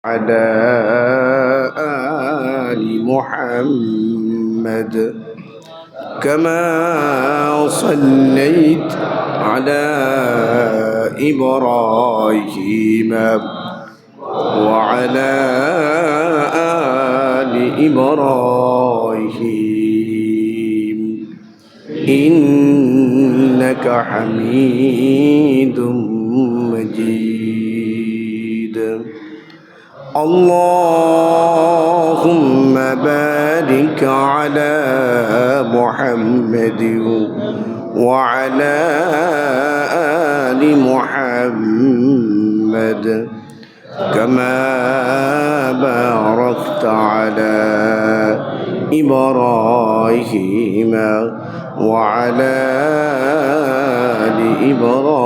على آل محمد كما صليت على إبراهيم وعلى آل إبراهيم إنك حميد مجيد. اللهم بارك على محمد وعلى آل محمد كما باركت على إبراهيم وعلى آل إبراهيم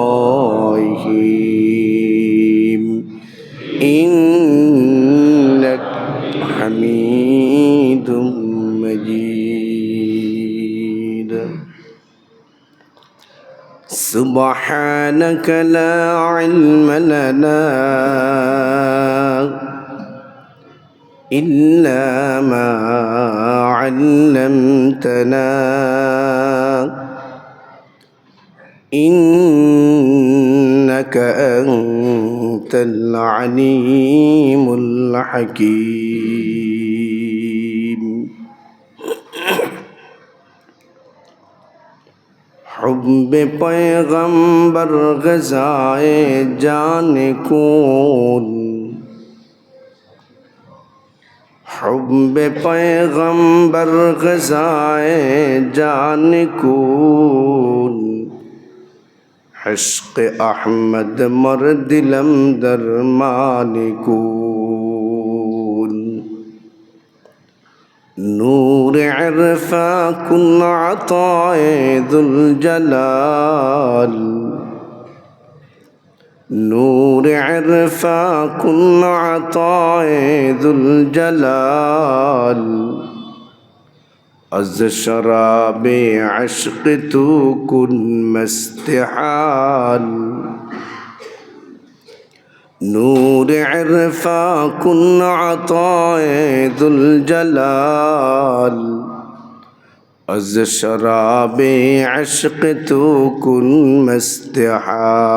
إنك حميد مجيد. سبحانك لا علم لنا إلا ما علمتنا إنك أنت العليم الحكيم. حب پیغمبر غذائے جان کون، حب پیغمبر غذائے جان کون، عشق احمد مر دلم درمان کون، نور عرفا کن عطائے ذو الجلال، نور عرفا کن عطائے ذو الجلال، از شراب عشق تو کن مستحال، نور عرفا کن عطائے ذو الجلال، از شراب عشق تو کن مستحال۔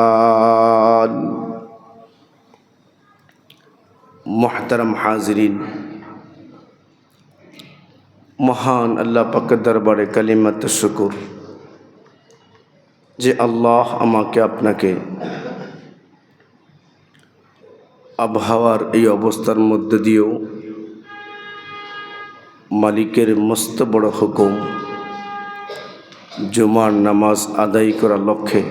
محترم حاضرین، মহান আল্লাহ পাকের দরবারে কালিমাত শুকর যে আল্লাহ আমাকে আপনাকে আবহাওয়ার এই অবস্থার মধ্যে দিয়েও মালিকের মস্ত বড় হুকুম জুমার নামাজ আদায় করার লক্ষ্যে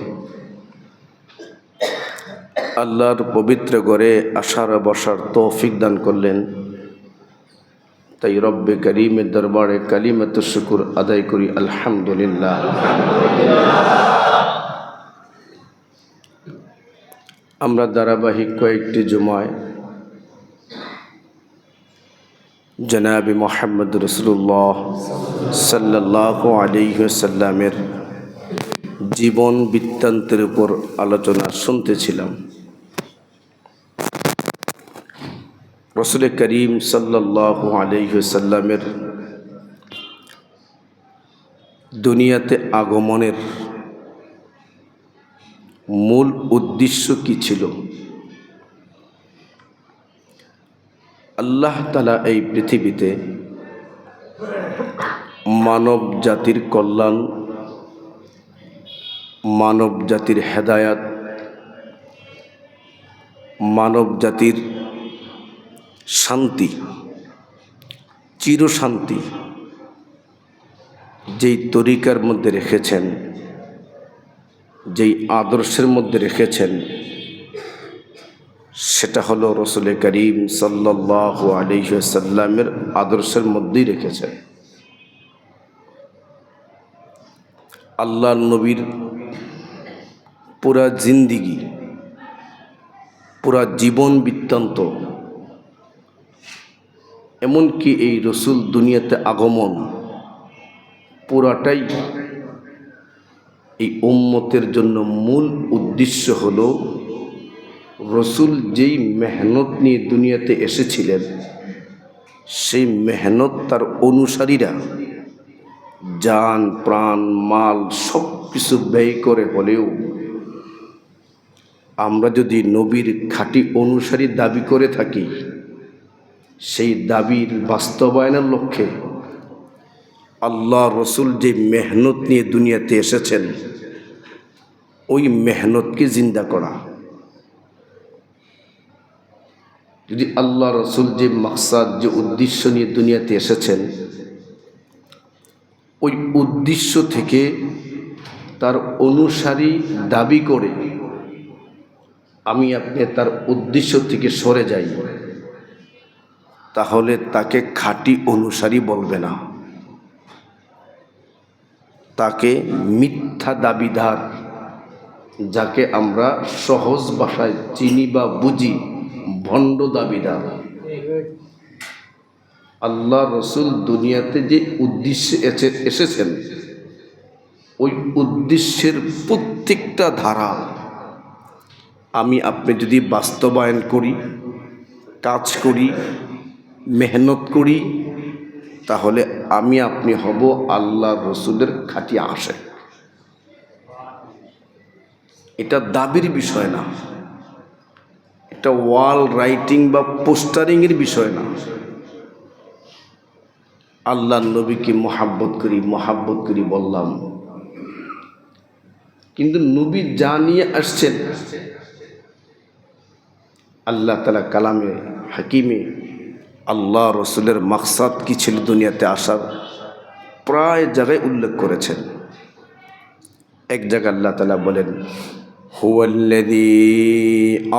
আল্লাহর পবিত্র ঘরে আসার বসার তৌফিক দান করলেন। তাই রব্বে করিমের দরবারে কালিমাত শুকর আদায় করি আলহামদুলিল্লাহ। আমরা ধারাবাহিক কয়েকটি জুমায় জনাবে মুহাম্মদ রাসূলুল্লাহ সাল্লাল্লাহু আলাইহি ওয়াসাল্লামের জীবন বৃত্তান্তের উপর আলোচনা শুনতেছিলাম। রাসূল করিম সাল্লাল্লাহু আলাইহি ওয়াসাল্লামের দুনিয়াতে আগমনের মূল উদ্দেশ্য কি ছিল? আল্লাহ তাআলা এই পৃথিবীতে মানব জাতির কল্যাণ, মানব জাতির হেদায়াত, মানব জাতির শান্তি, চিরশান্তি যেই তরিকার মধ্যে রেখেছেন, যেই আদর্শের মধ্যে রেখেছেন, সেটা হলো রাসূল করিম সাল্লাল্লাহু আলাইহি ওয়াসাল্লামের আদর্শের মধ্যেই রেখেছেন। আল্লাহর নবীর পুরা জিন্দিগি, পুরা জীবন বৃত্তান্ত, এমনকি এই রসুল দুনিয়াতে আগমন পুরাটাই এই উম্মতের জন্য মূল উদ্দেশ্য হলো রসুল যেই মেহনত নিয়ে দুনিয়াতে এসেছিলেন, সেই মেহনত তার অনুসারীরা জান প্রাণ মাল সব কিছু ব্যয় করে হলেও আমরা যদি নবীর খাঁটি অনুসারী দাবি করে থাকি, সেই দাবির বাস্তবায়নের লক্ষ্যে আল্লাহ রসুল যে মেহনত নিয়ে দুনিয়াতে এসেছেন, ওই মেহনতকে জিন্দা করা। যদি আল্লাহ রসুল যে মাকসাদ, যে উদ্দেশ্য নিয়ে দুনিয়াতে এসেছেন, ওই উদ্দেশ্য থেকে তার অনুসারী দাবি করে আমি আপনি তার উদ্দেশ্য থেকে সরে যাই, তাহলে তাকে খাঁটি অনুসারী বলবে না, তাকে মিথ্যা দাবিদার, যাকে আমরা সহজ ভাষায় চিনি বা বুঝি ভণ্ড দাবিদার। আল্লাহ রসুল দুনিয়াতে যে উদ্দেশ্যে এসেছেন, ওই উদ্দেশ্যের প্রত্যেকটা ধারা আমি আপনি যদি বাস্তবায়ন করি, কাজ করি, মেহনত করি, তাহলে আমি আপনি হব আল্লাহ রসুলের খাঁটি আশিক। এটা দাবির বিষয় না, এটা ওয়াল রাইটিং বা পোস্টারিংয়ের বিষয় না। আল্লাহ নবীকে মহাব্বত করি বললাম, কিন্তু নবী যা নিয়ে আসছেন, আল্লাহ তাআলা কালামে হাকিমে আল্লাহ রসুলের মাকসাদ কি ছিল দুনিয়াতে আসার প্রায় জায়গায় উল্লেখ করেছেন। এক জায়গায় আল্লাহ তাআলা বলেন, হুয়াল্লাযী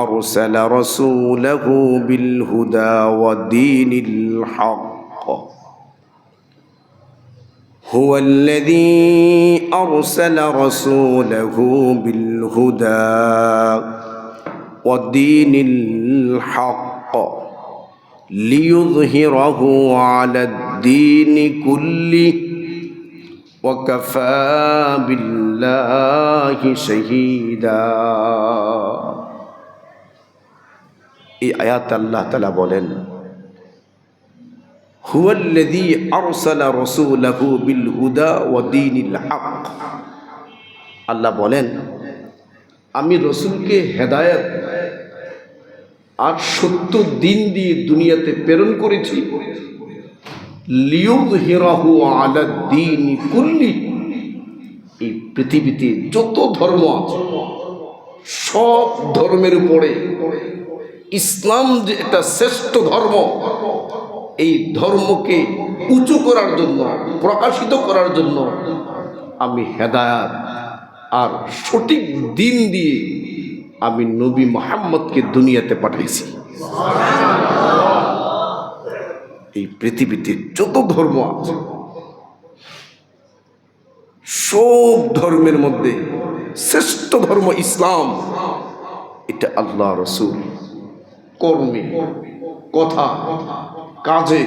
আরসালা রাসূলাহু বিল হুদা ওয়া দীনিল হক। হুয়াল্লাযী আরসালা রাসূলাহু বিল হুদা ওয়া দীনিল হক লিইয়ুযহিরাহু আলাদ-দীনি কুল্লিহি ওয়া কাফা বিল্লাহি শাহীদা। এই আয়াত আল্লাহ তাআলা বলেন, হুয়াল্লাযী আরসালা রাসূলাহু বিল হুদা ওয়া দীনিল হক। আল্লাহ বলেন, আমি রসুলকে হেদায়েত আর সত্য দিন দিয়ে দুনিয়াতে প্রেরণ করেছি, লিইয়ুযহিরাহু আলাদ-দীনি কুল্লিহি। এই পৃথিবীতে যত ধর্ম আছে, সব ধর্মের উপরে ইসলাম যে এটা শ্রেষ্ঠ ধর্ম, এই ধর্মকে উঁচু করার জন্য, প্রকাশিত করার জন্য আমি হেদায়েত আর সঠিক দিন দিয়ে আমি নবী মুহাম্মদকে দুনিয়াতে পাঠাইছি। এই পৃথিবীতে যত ধর্ম আছে, সব ধর্মের মধ্যে শ্রেষ্ঠ ধর্ম ইসলাম। এটা আল্লাহ রসুল কর্মে, কথা, কাজে,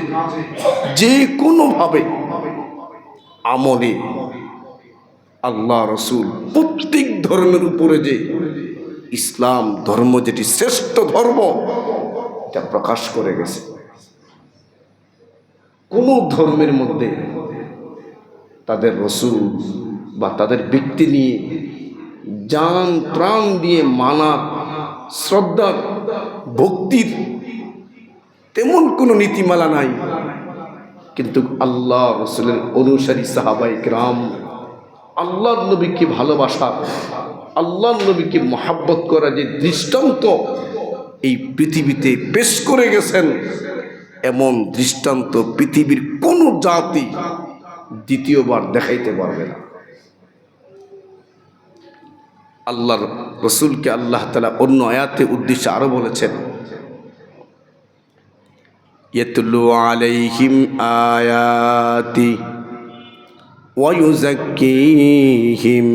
যে কোনোভাবে আমলে আল্লাহ রসুল প্রত্যেক ধর্মের উপরে যে ইসলাম ধর্ম যেটি শ্রেষ্ঠ ধর্ম, এটা প্রকাশ করে গেছে। কোন ধর্মের মধ্যে তাদের রসুল বা তাদের ব্যক্তি নিয়ে জান প্রাণ দিয়ে মানা, শ্রদ্ধা, ভক্তির তেমন কোনো নীতিমালা নাই। কিন্তু আল্লাহ রসুলের অনুসারী সাহাবায়ে কেরাম আল্লাহ নবীকে ভালোবাসা, আল্লাহ নবীকে মহাব্বত করা যে দৃষ্টান্ত এই পৃথিবীতে পেশ করে গেছেন, এমন দৃষ্টান্ত পৃথিবীর কোন জাতি দ্বিতীয়বার দেখাইতে পারবে না। আল্লাহর রসুলকে আল্লাহ তাআলা অন্য আয়াতে উদ্দেশ্যে আরো বলেছেন, ইয়াতলু আলাইহিম আয়াতি ওয়া ইউযাক্কিহিম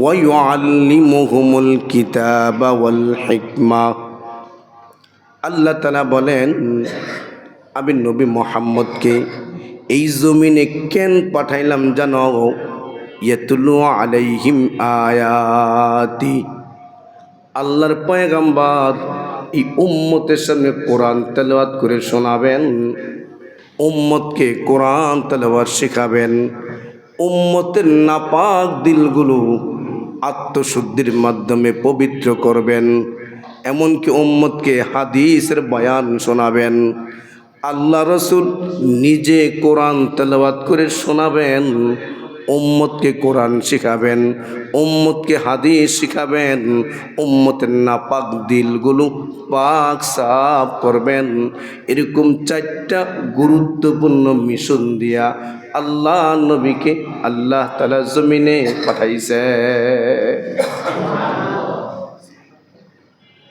ওয়া ইউআল্লিমুহুমুল কিতাবা ওয়াল হিকমা। আল্লাহ তাআলা বলেন, আমি নবী মুহাম্মদকে এই জমিনে কেন পাঠাইলাম জানো? ইয়াতলু আলাইহিম আয়াতি, আল্লাহর পয়গম্বর এই উম্মতের সামনে কোরআন তেলাওয়াত করে শোনাবেন, উম্মতকে কোরআন তেলাওয়াত শেখাবেন, উম্মতের নাপাক দিলগুলো আত্মশুদ্ধির মাধ্যমে পবিত্র করবেন, এমনকি উম্মতকে হাদিসের বয়ান শোনাবেন। আল্লাহ রসুল নিজে কোরআন তেলাওয়াত করে শোনাবেন, উম্মতকে কোরআন শিখাবেন, উম্মতকে হাদিস শিখাবেন, উম্মতের নাপাক দিলগুলো পাক সাফ করবেন। এরকম 4টা গুরুত্বপূর্ণ মিশন দিয়া আল্লাহ নবীকে আল্লাহ তাআলা জমিনে পাঠাইছে।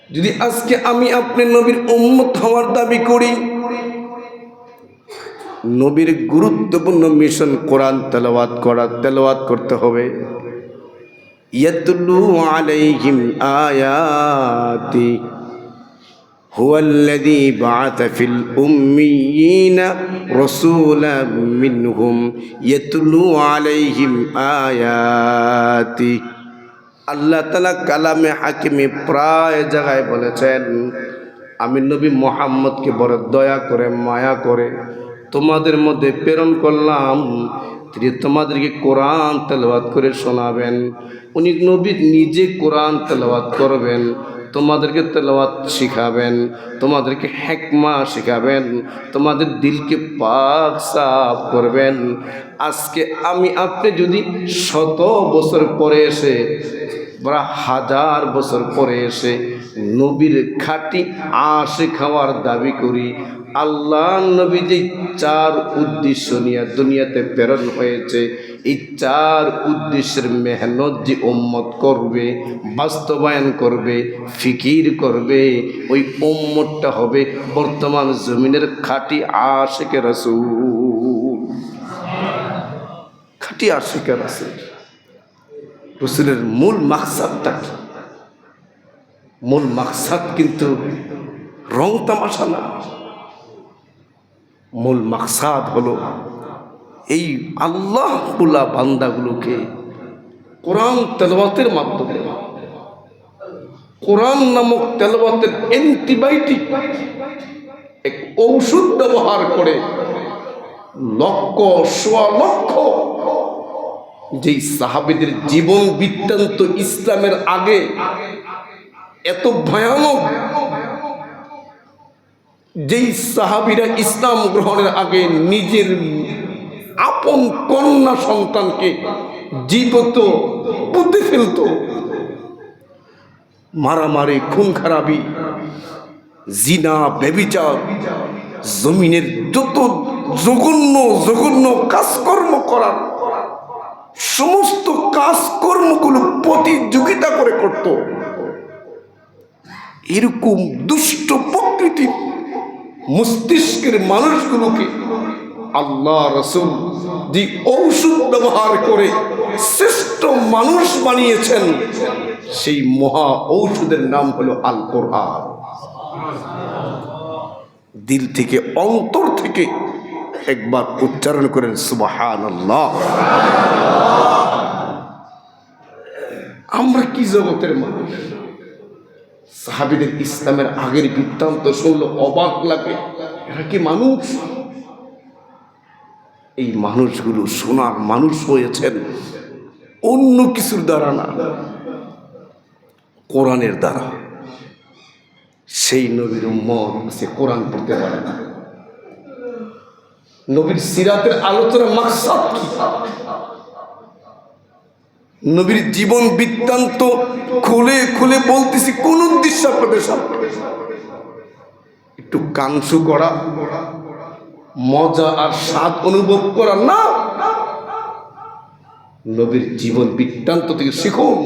যদি আজকে আমি আপনি নবীর উম্মত হওয়ার দাবি করি, নবীর গুরুত্বপূর্ণ মিশন কোরআন তেলাওয়াত করতে হবে। ইয়াতলু আলাইহিম আয়াতি হুয়াল্লাযী বাআথা ফিল উম্মিয়িনা রাসূলাম মিনহুম ইয়াতলু আলাইহিম আয়াতি। আল্লাহ তাআলা কালামে হাকিমে প্রায় জায়গায় বলেছেন, আমি নবী মুহাম্মদকে বড় দয়া করে মায়া করে তোমাদের মধ্যে প্রেরণ করলাম, তিনি তোমাদেরকে কোরআন তেলাওয়াত করে শোনাবেন। উনি নবী নিজে কোরআন তেলাওয়াত করবেন, তোমাদেরকে তেলাওয়াত শিখাবেন, তোমাদেরকে হিকমা শিখাবেন, তোমাদের দিলকে পাক সাফ করবেন। আজকে আমি আপনি যদি 100 বছর পরে এসে বা 1000 বছর পরে এসে নবীর খাঁটি আশিক হওয়ার দাবি করি, আল্লাহ নবী যে 4 উদ্দেশ্য নিয়ে দুনিয়াতে প্রেরণ হয়েছে, এই 4 উদ্দেশ্যের মেহনত যে উম্মত করবে, বাস্তবায়ন করবে, ফিকির করবে, ওই উম্মতটা হবে বর্তমান জমিনের খাঁটি আশিকে রাসূল। খাঁটি আশিকে রাসূল। রাসূলের মূল মাকসাদটা কি? মূল মাকসাদ কিন্তু রং তামাশা না। মূল মাকসাদ হলো এই আল্লাহ বুলা বান্দাগুলোকে কোরআন তেলাওয়াতের মাধ্যমে, কোরআন নামক তেলাওয়াতের অ্যান্টিবায়োটিক, এক ঔষধ ব্যবহার করে লক্ষ সোয়া লক্ষ যেই সাহাবীদের জীবন বৃত্তান্ত ইসলামের আগে এত ভয়ানক, যেই সাহাবীরা ইসলাম গ্রহণের আগে নিজের আপন কন্যা সন্তানকে জীবত পুঁতে ফেলত, মারামারি, খুন খারাপি, জিনা, ব্যভিচার, জমিনের যত জঘন্য জঘন্য কাজকর্ম করার সমস্ত কাজকর্মগুলো প্রতিযোগিতা করে করত। এরকম দুষ্ট প্রকৃতির মস্তিষ্কের মানুষগুলোকে আল্লাহ রাসূল যে ঔষধ ব্যবহার করে শ্রেষ্ঠ মানুষ বানিয়েছেন, সেই মহা ঔষধের নাম হলো আল কোরআন। দিল থেকে, অন্তর থেকে একবার উচ্চারণ করেন সুবহানাল্লাহ। আমরা কি জগতের মানুষ! সাহাবীদের ইসলামের আগের বৃত্তান্ত শুনলে অবাক লাগে, এরা কি মানুষ! এই মানুষগুলো সোনার মানুষ হয়েছেন অন্য কিছুর দ্বারা না, কোরআনের দ্বারা। সেই নবীর উম্মত সে কোরআন পড়তে পারে না। নবীর সিরাতের আলোচনার মাকসাদ কি? নবীর জীবন বৃত্তান্ত খুলে খুলে বলতেছি কোন উদ্দেশ্য আপনাদের সামনে? একটু কাংশু করা, মজা আর স্বাদ অনুভব করা না। নবীর জীবন বৃত্তান্ত থেকে শিখুন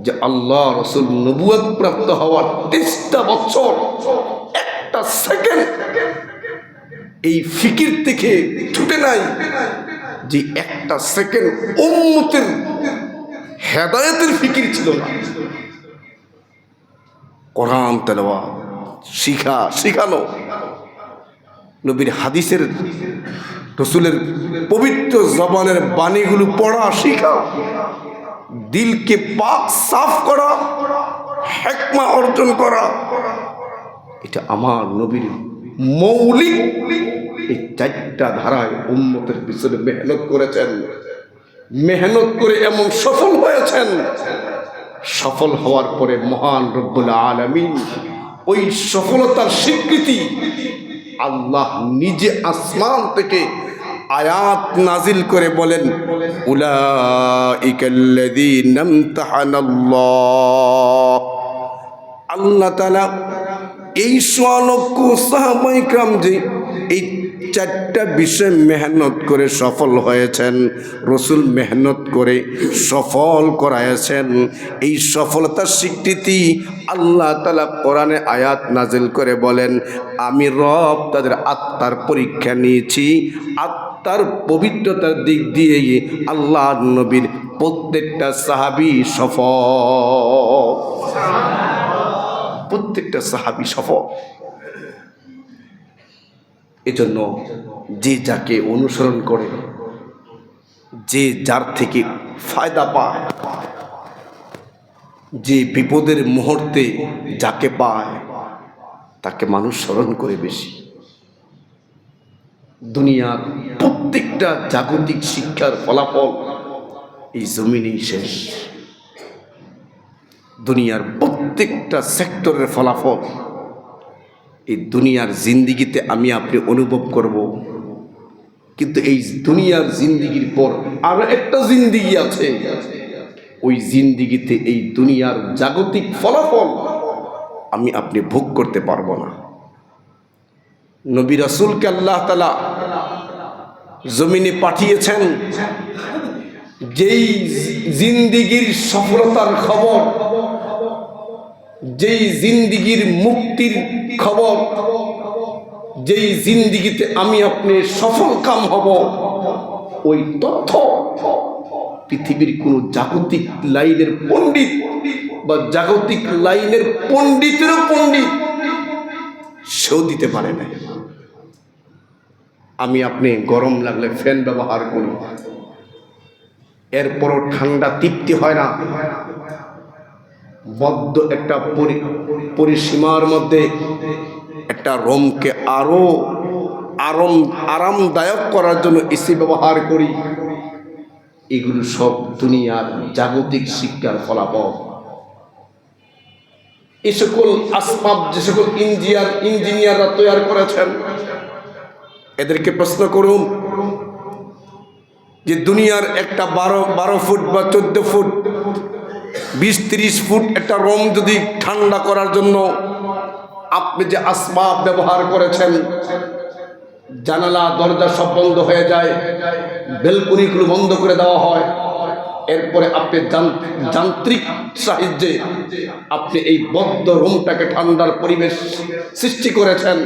যে আল্লাহ রাসূল নবুয়ত প্রাপ্ত হওয়ার 23টা বছর, একটা সেকেন্ড এই ফিকির থেকে ছুটে নাই যে একটা সেকেন্ড উম্মতের হেদায়েতের ফিকির ছিল না। কোরআন তেলাওয়াত শিখানো, নবীর হাদিসের, রাসূলের পবিত্র জবানের বাণীগুলো পড়া শিখা, দিলকে পাক সাফ করা, হিকমা অর্জন করা, এটা আমার নবীর মৌলিক। এই চারটা ধারায় উম্মতের পিছনে মেহনত করেছেন, মেহনত করে এমন সফল হয়েছেন। সফল হওয়ার পরে মহান রব্বুল আলামিন ওই সফলতার স্বীকৃতি আল্লাহ নিজে আসমান থেকে আয়াত নাজিল করে বলেন, উলাইকাল্লাযীনা ইমতাহানাল্লাহ। আল্লাহ তাআলা এই লক্ষ সাহাবায়ে কেরাম যে এই চারটা বিষয় মেহনত করে সফল হয়েছেন, রসুল মেহনত করে সফল করাইছেন, এই সফলতার স্বীকৃতি আল্লাহ তাআলা কোরআনে আয়াত নাজিল করে বলেন, আমি রব তাদের আত্মার পরীক্ষা নিয়েছি। আত্মার পবিত্রতার দিক দিয়ে আল্লাহ নবীর প্রত্যেকটা সাহাবী সফল, প্রত্যেকটা সাহাবী সফল। এজন্য যে যাকে অনুসরণ করে, যে যার থেকে ফায়দা পায়, যে বিপদের মুহূর্তে যাকে পায় তাকে মানুষ স্মরণ করে বেশি। দুনিয়ার প্রত্যেকটা জাগতিক শিক্ষার ফলাফল এই জমিনেই শেষ। দুনিয়ার প্রত্যেকটা সেক্টরের ফলাফল এই দুনিয়ার জিন্দিগিতে আমি আপনি অনুভব করব, কিন্তু এই দুনিয়ার জিন্দিগির পর আরো একটা জিন্দিগি আছে। ওই জিন্দিগিতে এই দুনিয়ার জাগতিক ফলাফল আমি আপনি ভোগ করতে পারবো না। নবী রাসূলকে আল্লাহ তাআলা জমিনে পাঠিয়েছেন, যেই জিন্দিগির সফলতার খবর, যেই জিন্দিগির মুক্তির খবর, যেই জিন্দিগিতে আমি আপনি সফল কাম হব, ওই তথ্য পৃথিবীর কোন জাগতিক লাইনের পণ্ডিত বা জাগতিক লাইনের পণ্ডিতেরও পণ্ডিত সেও দিতে পারে না। আমি আপনি গরম লাগলে ফ্যান ব্যবহার করি, এরপরও ঠান্ডা তৃপ্তি হয় না। বদ্ধ একটা পরিসীমার মধ্যে একটা রোমকে আরো আরামদায়ক করার জন্য এসি ব্যবহার করি। এগুলো সব দুনিয়ার জাগতিক শিক্ষার ফলাফল। এই সকল আসবাব যে সকল ইঞ্জিনিয়াররা তৈরি করেছেন, এদেরকে প্রশ্ন করুন যে দুনিয়ার একটা 12 ফুট বা 14 ফুট 20-30 ফুট একটা রোম যদি ঠান্ডা করার জন্য আপনি যে আসবাব ব্যবহার করেছেন, জানালা দরজা সব বন্ধ হয়ে যায়, বেলকনিগুলো বন্ধ করে দেওয়া হয়, এরপরে আপনি যান্ত্রিক সাহায্যে আপনি এই বদ্ধ রুমটাকে ঠান্ডার পরিবেশ সৃষ্টি করেছেন।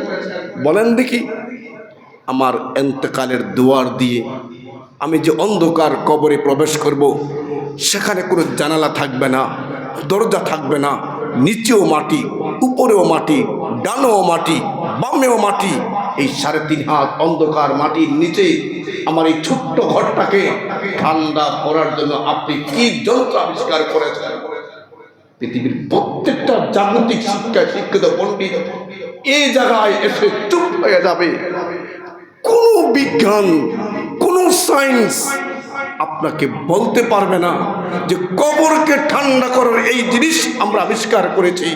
বলেন দেখি, আমার এন্তেকালের দুয়ার দিয়ে আমি যে অন্ধকার কবরে প্রবেশ করব, সেখানে কোনো জানালা থাকবে না, দরজা থাকবে না, নিচেও মাটি, উপরেও মাটি, ডানেও মাটি, বামেও মাটি, এই 3.5 হাত অন্ধকার মাটির নিচে আমার এই ছোট্ট ঘরটাকে ঠান্ডা করার জন্য আপনি কি যন্ত্র আবিষ্কার করেছেন? পৃথিবীর প্রত্যেকটা জাগতিক শিক্ষায় শিক্ষিত পণ্ডিত এই জায়গায় এসে চুপ হয়ে যাবে। কোন বিজ্ঞান, কোন সায়েন্স আপনাকে বলতে পারবে না যে কবরকে ঠান্ডা করার এই জিনিস আমরা আবিষ্কার করেছি।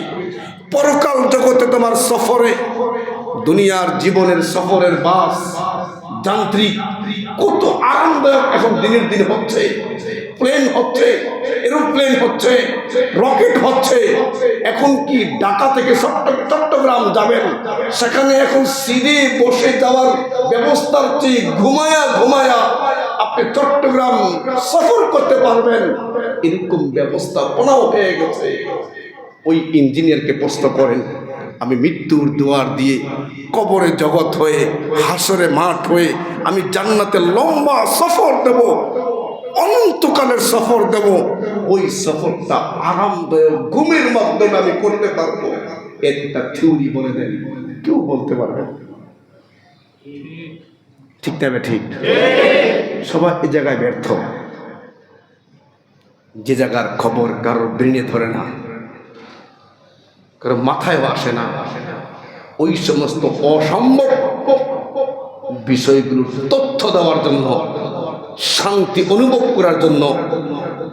পরকাল জগতে তোমার সফরে, দুনিয়ার জীবনের সফরের বাস যান্ত্রিক কত আরামদায়ক এখন দিনের দিন হচ্ছে। প্লেন হচ্ছে, এরোপ্লেন হচ্ছে, রকেট হচ্ছে। এখন কি ঢাকা থেকে চট্টগ্রাম যাবেন, সেখানে এখন সিঁড়ি বসে যাওয়ার ব্যবস্থার চেয়ে ঘুমায়া আপনি চট্টগ্রাম সফর করতে পারবেন, এরকম ব্যবস্থাপনাও হয়ে গেছে। ওই ইঞ্জিনিয়ারকে প্রশ্ন করেন, আমি মৃত্যুর দুয়ার দিয়ে কবরে জগৎ হয়ে হাসরে মাঠ হয়ে আমি জান্নাতে লম্বা সফর দেব, অনন্তকালের সফর দেব, ওই সফরটা আরামদায়ক ঘুমের মাধ্যমে আমি করতে পারবো, একটা থিওরি বলে দেন, কেউ বলতে পারবে? ঠিক না? ঠিক। সবাই এই জায়গায় ব্যর্থ। যে জায়গার খবর কারোর ব্রেনে ধরে না, কারণ মাথায় আসে না। ওই সমস্ত অসম্ভব বিষয়গুলোর তথ্য দেওয়ার জন্য, শান্তি অনুভব করার জন্য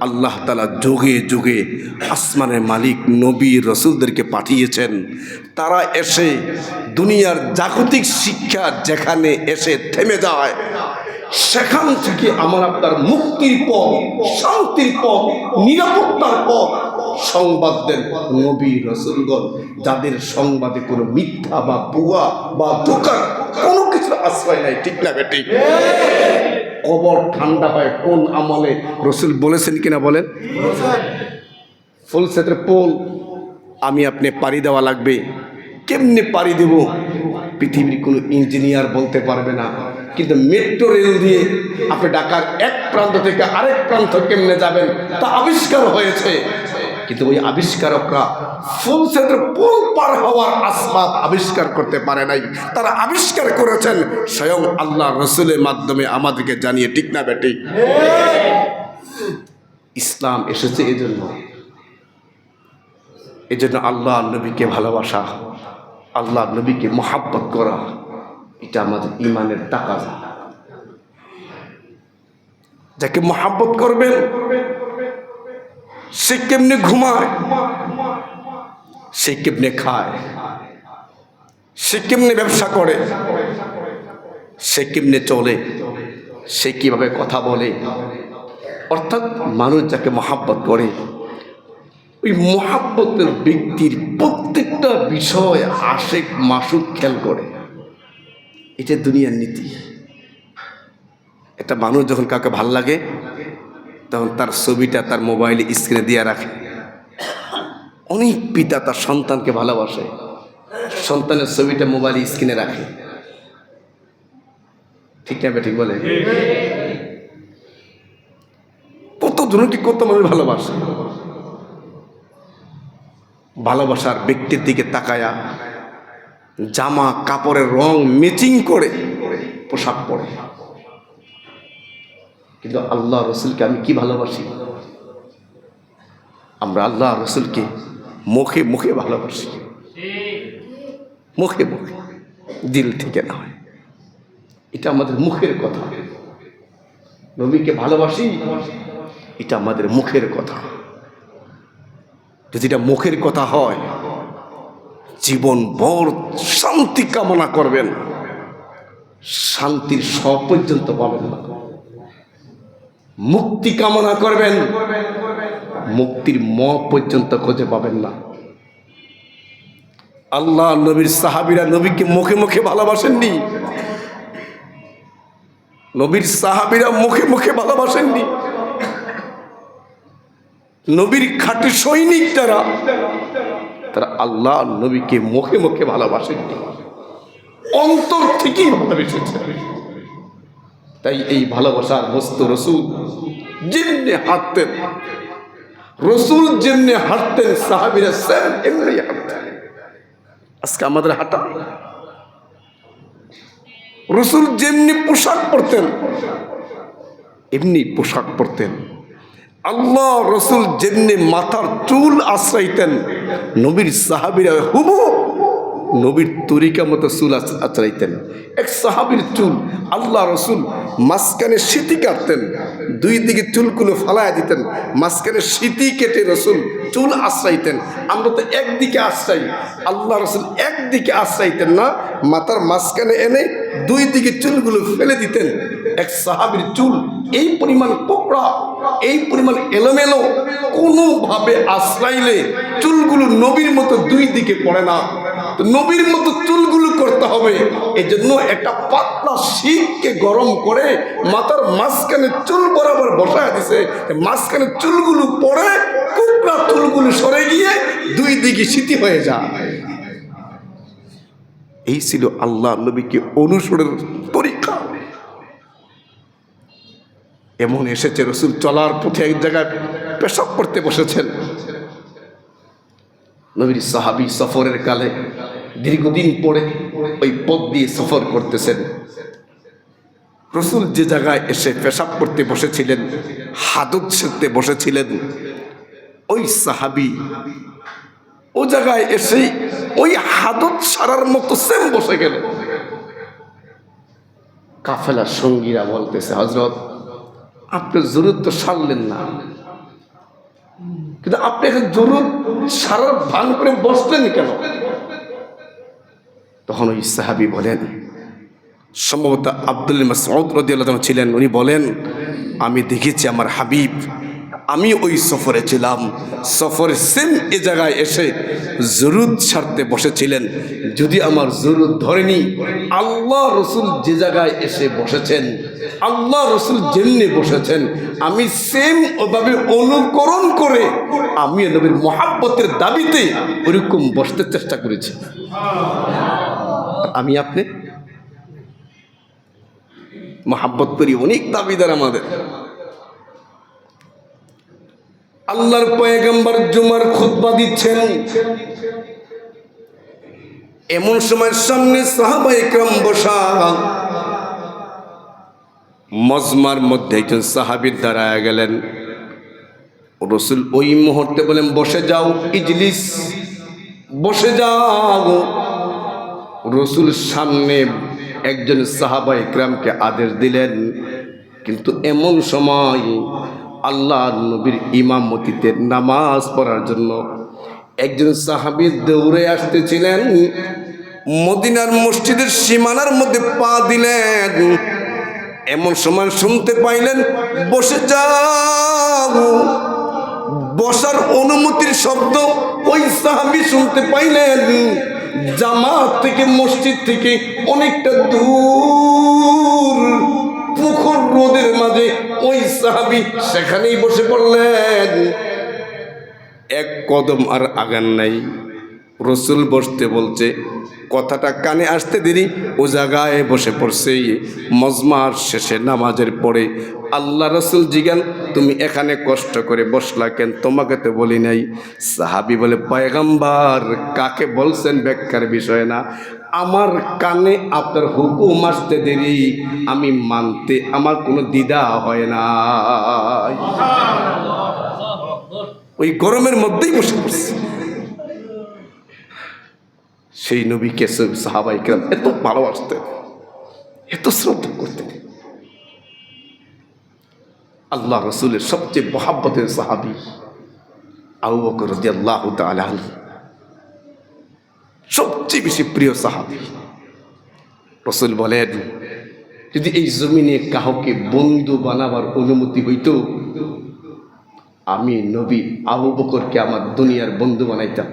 আল্লাহ তাআলা যুগে যুগে আসমানের মালিক নবী রসুলদেরকে পাঠিয়েছেন। তারা এসে দুনিয়ার জাগতিক শিক্ষা যেখানে এসে থেমে যায়, সেখান থেকে আমার আপনার মুক্তির পথ, শান্তির পথ, নিরাপত্তার পথ সংবাদ দেন নবী রসুলগণ, যাদের সংবাদে কোনো মিথ্যা বা ভুয়া বা ধোঁকার কোনো কিছুর আশ্রয় নাই। ঠিক না বেটি? কবর ঠান্ডা হয় কোন আমলে? রসুল বলেছেন কিনা বলেন? ফুল সেটের পোল আমি আপনি পাড়ি দেওয়া লাগবে। কেমনে পাড়ি দেব পৃথিবীর কোনো ইঞ্জিনিয়ার বলতে পারবে না, কিন্তু মেট্রো রেল দিয়ে আপনি ঢাকার এক প্রান্ত থেকে আরেক প্রান্ত কেমনে যাবেন তা আবিষ্কার হয়েছে। কিন্তু ওই আবিষ্কারকরা ফুল সেটের পোল পার হওয়ার আসবাব আবিষ্কার করতে পারে নাই। তারা আবিষ্কার করেছেন স্বয়ং আল্লাহ রসুলের মাধ্যমে আমাদেরকে জানিয়ে। ঠিক না বেটি? ইসলাম এসেছে এজন্য আল্লাহ নবীকে ভালোবাসা, আল্লাহ নবীকে মহাব্বত করা, এটা আমাদের ইমানের তাকাজা। যাকে মহাব্বত করবেন সে কেমনে ঘুমায়, সে কেমনে খায়, সে কেমনে ব্যবসা করে, সে কেমনে চলে, সে কিভাবে কথা বলে। অর্থাৎ মানুষ যাকে মহাব্বত করে, ওই মহাব্বতের ব্যক্তির প্রত্যেকটা বিষয় আশেক মাসুক খেয়াল করে। এটা দুনিয়ার নীতি। একটা মানুষ যখন কাউকে ভাল লাগে তখন তার ছবিটা তার মোবাইলে স্ক্রিনে দিয়ে রাখে। অনেক পিতা তার সন্তানকে ভালোবাসে, সন্তানের ছবিটা মোবাইলে স্ক্রিনে রাখে। ঠিক না ঠিক বলে? কত জনকে কত মানুষ ভালোবাসে। ভালোবাসার ব্যক্তির দিকে তাকায়া জামা কাপড়ের রং ম্যাচিং করে পোশাক পরে। কিন্তু আল্লাহ রসুলকে আমি কি ভালোবাসি? আমরা আল্লাহ রসুলকে মুখে মুখে ভালোবাসি, মুখে মুখে, দিল থেকে না হয়। এটা আমাদের মুখের কথা। নবীকে ভালোবাসি, এটা আমাদের মুখের কথা। যদি এটা মুখের কথা হয়, জীবন ভর শান্তি কামনা করবেন, শান্তির স পর্যন্ত পাবেন না। মুক্তি কামনা করবেন, মুক্তির ম পর্যন্ত খুঁজে পাবেন না। আল্লাহ নবীর সাহাবীরা নবীকে মুখে মুখে ভালোবাসেননি। নবীর সাহাবীরা মুখে মুখে ভালোবাসেননি। নবীর খাঁটি সৈনিক তারা আল্লাহ নবীকে মুখে মুখে ভালোবাসেননি, অন্তর থেকেই ভালোবেসেছে। তাই এই ভালোবাসার বস্তু রসুল যেমনি হাঁটতেন, রসুল যেমনি হাঁটতেন, সাহাবীরা সেম এমনি হাঁটতেন। আজকে আমাদের হাঁটা, রসুল যেমনি পোশাক পরতেন এমনি পোশাক পরতেন। আল্লাহ রসুল যেমনি মাথার চুল আশ্রাইতেন, নবীর সাহাবীরা হুবহু নবীর তরিকা মতো চুল আশ্রাইতেন। এক সাহাবীর চুল আল্লাহ রসুল মাঝখানে সিঁথি কাটতেন, দুই দিকে চুলগুলো ফালাইয়া দিতেন, মাঝখানে সিঁথি কেটে রসুল চুল আশ্রাইতেন। আমরা তো একদিকে আশ্রাই, আল্লাহ রসুল একদিকে আশ্রাইতেন না, মাথার মাঝখানে এনে দুই দিকে চুলগুলো ফেলে দিতেন। এক সাহাবীর চুল এই পরিমাণ কোকড়া, এই পরিমাণ এলোমেলো, কোনোভাবে আশ্রাইলে চুলগুলো নবীর মতো দুই দিকে পড়ে না। তো নবীর মতো চুলগুলো করতে হবে, এই জন্য একটা পাতলা শিককে গরম করে মাথার মাঝখানে চুল বরাবর বসায় দিছে, মাঝখানে চুলগুলো পড়ে কোকড়া চুলগুলো সরে গিয়ে দুই দিকে সিঁথি হয়ে যায়। এই ছিল আল্লাহ নবীকে অনুসরণের তরিকা। এমন এসেছে রসুল চলার পথে এক জায়গায় পেশাব করতে বসেছেন। নবীর সাহাবী সফরের কালে দীর্ঘদিন পরে ওই পথ দিয়ে সফর করতেছেন। রসুল যে জায়গায় এসে পেশাব করতে বসেছিলেন, হাদুত সেরতে বসেছিলেন, ওই সাহাবী ও জায়গায় এসে ওই হাদত সারার মতো সেম বসে গেল। কাফেলার সঙ্গীরা বলতেছে, হযরত আপনি জরুর তো সারলেন না, কিন্তু আপনি এখন জরুর সারার ভান করে বসলেন কেন? তখন ওই সাহাবী বলেন, সম্ভবত আব্দুল্লাহ মাসউদ রাদিয়াল্লাহু আনহু ছিলেন, উনি বলেন, আমি দেখেছি আমার হাবিব, আমি ওই সফরে ছিলাম, সফরে সেম এ জায়গায় এসে জরুরত সারতে বসেছিলেন। যদি আমার জরুরত ধরেনি, আল্লাহ রসুল যে জায়গায় এসে বসেছেন, আল্লাহ রসুল যেমনি বসেছেন, আমি সেম ওভাবে অনুকরণ করে আমি নবীর মহাব্বতের দাবিতে ওরকম বসতে চেষ্টা করেছি। আমি আপনি মহাব্বত করি, অনেক দাবিদার আমাদের। আল্লাহর পয়গম্বর জুমার খুতবা দিচ্ছেন, এমন সময় সামনে সাহাবায়ে কেরাম বসা, মজমার মধ্যে একজন সাহাবীর দাঁড়ায় গেলেন। রাসূল ওই মুহূর্তে বলেন, বসে যাও ইজলিস, বসে যাও। রাসূল সামনে একজন সাহাবায়ে কেরামকে আদেশ দিলেন, কিন্তু এমন সময় আল্লাহ নবীর ইমামতিতে নামাজ পড়ার জন্য একজন সাহাবী দৌড়ে আসতেছিলেন। মদিনার মসজিদের সীমানার মধ্যে পা দিলেন, এমন সময় শুনতে পাইলেন, বসে যাও। বসার অনুমতির শব্দ ওই সাহাবী শুনতে পাইলেন। জামাত থেকে, মসজিদ থেকে অনেকটা দূর পুকুর রোদের মাঝে ওই সাহাবী সেখানেই বসে পড়লেন। এক কদম আর আগান নাই। রাসূল বসতে বলছে, কথাটা কানে আসতে দেরি, ও জায়গায় বসে পড়ছে। মজমার শেষে নামাজের পরে আল্লাহ রাসূল জিজ্ঞান, তুমি এখানে কষ্ট করে বসলা কেন? তোমাকে তো বলি নাই। সাহাবী বলে, পয়গম্বর কাকে বলছেন ব্যাখ্যার বিষয় না, আমার কানে আপনার হুকুম আসতে দেরি, আমি মানতে আমার কোনো দ্বিধা হয় না। ওই গরমের মধ্যেই বসে পড়ছে। সেই নবীকে সাহাবায়ে কেরাম এত ভালোবাসতেন, এত শ্রদ্ধা করতেন। আল্লাহ রসুলের সবচেয়ে মহাব্বতের সাহাবী আবু বকর রাদিয়াল্লাহু তাআলা আনহু, সবচেয়ে বেশি প্রিয় সাহাবী। রসুল বলেন, যদি এই জমিনে কাউকে বন্ধু বানাবার অনুমতি হইতো, আমি নবী আবু বকরকে আমার দুনিয়ার বন্ধু বানাইতাম।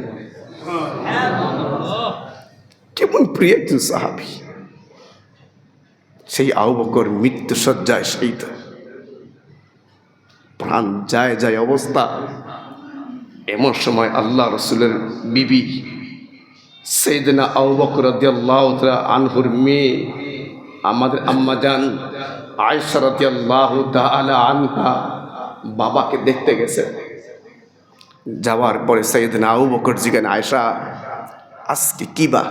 কেমন প্রিয় একজন সাহাবী। সেই আবু বকর মৃত্যু শয্যায় শহীদ, প্রাণ যায় যায় অবস্থা। এমন সময় আল্লাহ রসুলের বিবি সাইয়েদনা আবু বকর রাদিয়াল্লাহু তাআলা আনহুর মেয়ে, আমাদের আম্মাজান আয়েশা রাদিয়াল্লাহু তাআলা আনহা বাবাকে দেখতে গেছে। যাওয়ার পরে সাইয়েদনা আবু বকর জিজ্ঞাসা, আয়েশা আজকে কি বার?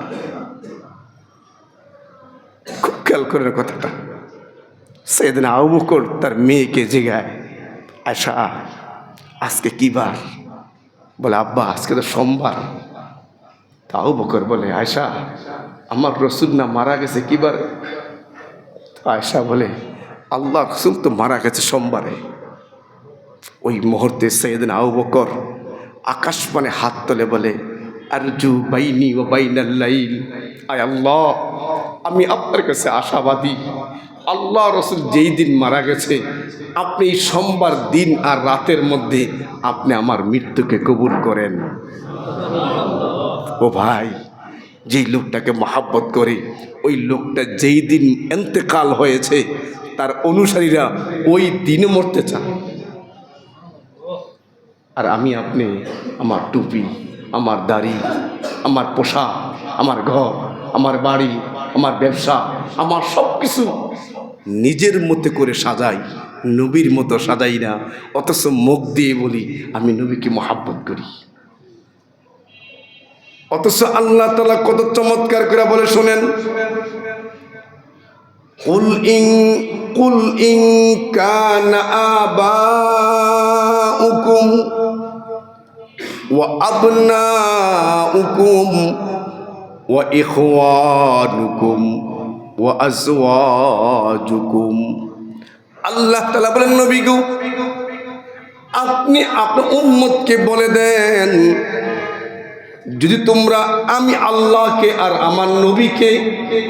খুব খেয়াল করার কথাটা। সাইয়েদনা আবু বকর তার মেয়েকে জিজ্ঞাসা, আয়েশা আজকে কি বার? বলে, আব্বা আজকে তো সোমবার। তা আবু বকর বলে, আয়েশা আমার রসুল না মারা গেছে কি বার? আয়েশা বলে, আল্লাহ রসুল তো মারা গেছে সোমবারে। ওই মুহূর্তে সাইয়েদনা আবু বকর আকাশপানে হাত তোলে বলে, আরজু বাইনি ওয়া বাইনাল লাইল, আয় আল্লাহ আমি আপনার কাছে আশাবাদী, আল্লাহ রসুল যেই দিন মারা গেছে আপনি সোমবার দিন আর রাতের মধ্যে আপনি আমার মৃত্যুকে কবুল করেন। ও ভাই, যেই লোকটাকে মহাব্বত করে, ওই লোকটা যেই দিন ইন্তেকাল হয়েছে তার অনুসারীরা ওই দিনে মরতে চায়। আর আমি আপনি আমার টুপি, আমার দাড়ি, আমার পোশাক, আমার ঘর, আমার বাড়ি, আমার ব্যবসা, আমার সব কিছু নিজের মতো করে সাজাই, নবীর মতো সাজাই না। অথচ মুখ দিয়ে বলি আমি নবীকে মহাব্বত করি। অথচ আল্লাহ তাআলা কত চমৎকার করে বলে শোনেন, কুল ইন কানা আবাউকুম ওয়া আবনাউকুম ওয়া ইখওয়ানুকুম ওয়া আজওয়াজুকুম। আল্লাহ তাআলা বলেন, নবী গো, আপনি আপনার উম্মতকে বলে দেন, যদি তোমরা আমি আল্লাহকে আর আমার নবীকে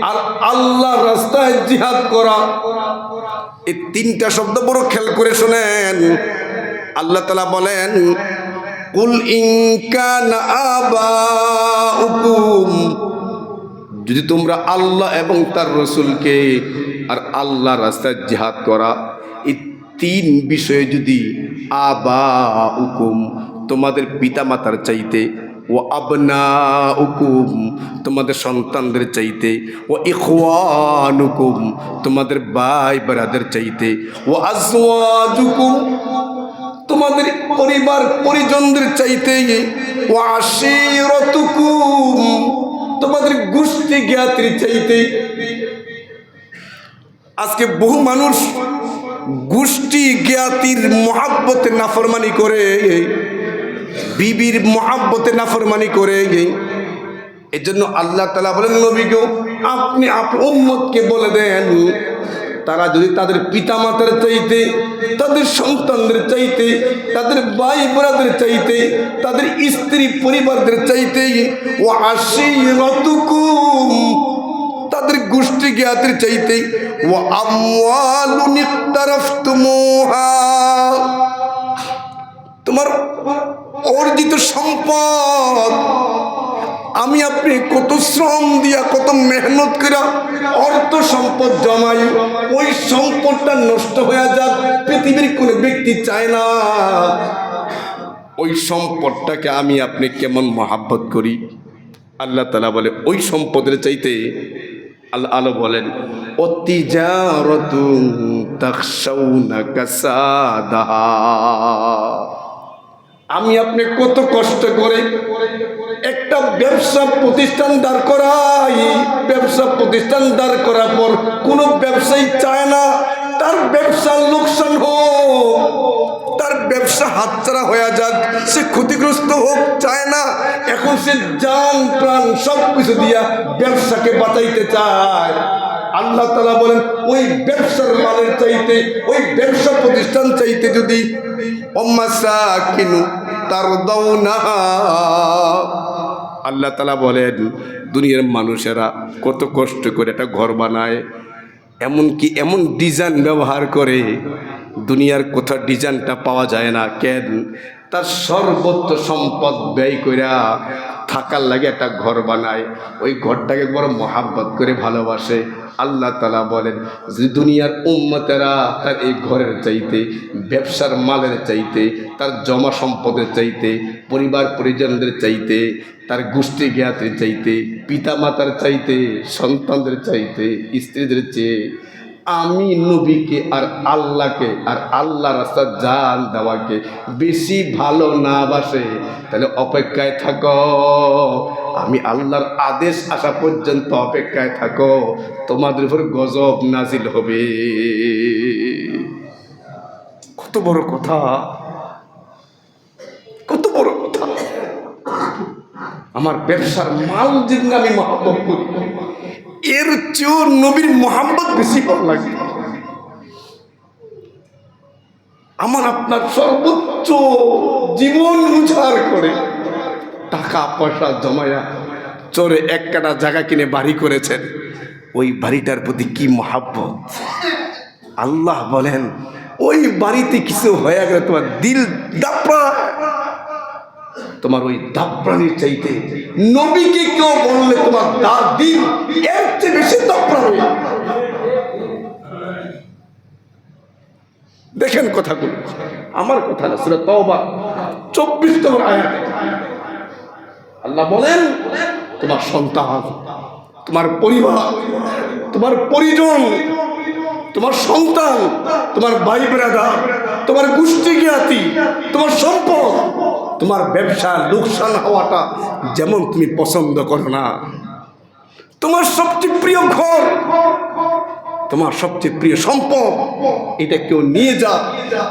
আর আল্লাহর রাস্তায় জিহাদ করা, এই তিনটা শব্দ বড় খেয়াল করে শোনেন। আল্লাহ তাআলা বলেন, কুল ইন কানা আবাউকুম, যদি তোমরা আল্লাহ এবং তার রাসূলকে আর আল্লাহর রাস্তায় জিহাদ করা, এই তিন বিষয়ে যদি আবাউকুম তোমাদের পিতামাতার চাইতে, ও আবনাউকুম তোমাদের সন্তানদের চাইতে, ও ইখওয়ানুকুম তোমাদের ভাই ব্রাদার চাইতে, ও আজওয়াজুকুম তোমাদের পরিবার পরিজনদের চাইতে, ও আশিরাতুকুম তোমাদের গোষ্ঠী জ্ঞাতির চাইতে। আজকে বহু মানুষ গোষ্ঠী জ্ঞাতির মহাব্বতে নাফরমানি করে, বিবির মহাব্বতে নাফরমানি করে। এই জন্য আল্লাহ তাআলা বলেন, নবী গো, আপনি আপনার উম্মতকে বলে দেন, তারা যদি তাদের পিতামাতার চাইতে, তাদের সন্তানদের চাইতে, তাদের ভাই বোনদের চাইতে, তাদের স্ত্রী পরিবারদের চাইতে, ও আশিরাতুকুম তাদের গোষ্ঠী জ্ঞাতির চাইতে, ও আমওয়ালুন ইকতারাফতুমুহা তোমার অর্জিত সম্পদ, আমি আপনি কত শ্রম দিয়া কত মেহনত করে অর্থ সম্পদ জমাই, ওই সম্পদটা নষ্ট হয়ে যাক, পৃথিবীর কোনো ব্যক্তি চায় না। ওই সম্পদটাকে আমি আপনি কেমন মহাব্বত করি। আল্লাহ তাআলা বলে, ওই সম্পদের চাইতে আল্লাহ বলেন, অতিজারাতুন তাখশাউনা কাসাদাহা, আমি আপনি কত কষ্ট করে একটা ব্যবসা প্রতিষ্ঠান দাঁড় করাই, ব্যবসা প্রতিষ্ঠান দাঁড় করার পর কোনো ব্যবসায়ী চায় না তার ব্যবসার লোকসান হোক, তার ব্যবসা হাতছাড়া হয়ে যাক, সে ক্ষতিগ্রস্ত হোক, চায় না। এখন সে জান প্রাণ সব কিছু দিয়া ব্যবসাকে বাঁচাইতে চায়। আল্লাহ তাআলা বলেন, ওই ব্যবসার মালের চাইতে, ওই ব্যবসা প্রতিষ্ঠান চাইতে যদি আল্লাহ তাআলা বলেন, দুনিয়ার মানুষেরা কত কষ্ট করে একটা ঘর বানায়, এমনকি এমন ডিজাইন ব্যবহার করে, দুনিয়ার কোথাও ডিজাইনটা পাওয়া যায় না। কেন? তার সর্বোচ্চ সম্পদ ব্যয় কইরা থাকার লাগে একটা ঘর বানায়, ওই ঘরটাকে বড় মহাব্বত করে ভালোবাসে। আল্লাহ তাআলা বলেন, যে দুনিয়ার উম্মতেরা তার এই ঘরের চাইতে, ব্যবসার মালের চাইতে, তার জমা সম্পদের চাইতে, পরিবার পরিজনদের চাইতে, তার গোষ্ঠী জ্ঞাতের চাইতে, পিতামাতার চাইতে, সন্তানদের চাইতে, স্ত্রীদের চেয়ে আমি নবীকে আর আল্লাহকে আর আল্লাহ রাস্তা জান দেওয়াকে বেশি ভালো না বাসে, তাহলে অপেক্ষায় থাকো, আমি আল্লাহর আদেশ আসা পর্যন্ত অপেক্ষায় থাকো, তোমাদের উপর গজব নাজিল হবে। কত বড় কথা, কত বড় কথা। আমার ব্যবসার মাল যেদিন আমি মহব্বত করি, এর চেয়েও নবীর মোহাম্মদ বেশি ভালো লাগে। আমার আপনার সর্বোচ্চ জীবন উজাড় করে টাকা পয়সা জমায়া চোরে এক কাটা জায়গা কিনে বাড়ি করেছেন, ওই বাড়িটার প্রতি কি মহাব্বত। আল্লাহ বলেন, ওই বাড়িতে কিছু হয়ে গেলে তোমার দিল দাপড়া, তোমার ওই দাপড়ানির চাইতে নবীকে কেউ বললে তোমার দিল এর চেয়ে বেশি দাপড়াবে। দেখেন কথাগুলো, আমার কথা না, সূরা তাওবা 24 নম্বর আয়াতে আল্লাহ বলেন, তোমার সন্তান, তোমার পরিবার, তোমার পরিজন, তোমার সন্তান, তোমার ভাই ব্রাদার, তোমার গোষ্ঠী জ্ঞাতি, তোমার সম্পদ, তোমার ব্যবসা লোকসান হওয়াটা যেমন তুমি পছন্দ করো না, তোমার সবচেয়ে প্রিয় ঘর, তোমার সবচেয়ে প্রিয় সম্পদ, এটা কেউ নিয়ে যা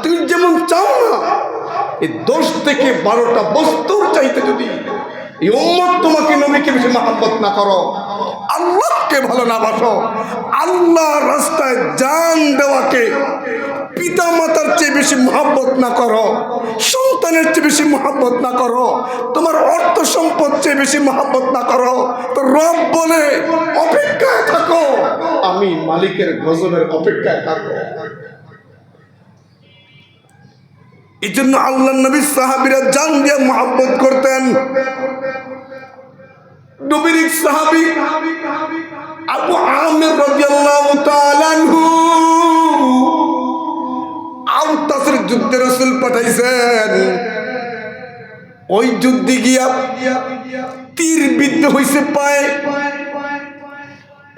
তুমি যেমন চাও না, এই 10 থেকে 12টা বস্তুর চাইতে যদি এই উম্মত তোমাকে নবীকে বেশি মহব্বত না করো, আল্লাহকে ভালো না বাসো, আল্লাহর রাস্তায় জান দেওয়াকে পিতা মাতার চেয়ে বেশি মহব্বত না করো, সন্তানের চেয়ে বেশি মহব্বত না করো, তোমার অর্থ সম্পদ চেয়ে বেশি মহব্বত না করো, তো রব বলে অপেক্ষায় থাকো, আমি মালিকের গজবের অপেক্ষায় থাকো। এই জন্য আল্লাহ নবী সাহাবীরা জান দিয়ে মহব্বত করতেন। নবীর এক সাহাবী আবু আমির রাদিয়াল্লাহু তাআলা আনহু আউতাসের যুদ্ধে রাসূল পাঠাইছেন। ওই যুদ্ধে গিয়া তীর বিদ্ধ হইছে পায়ে,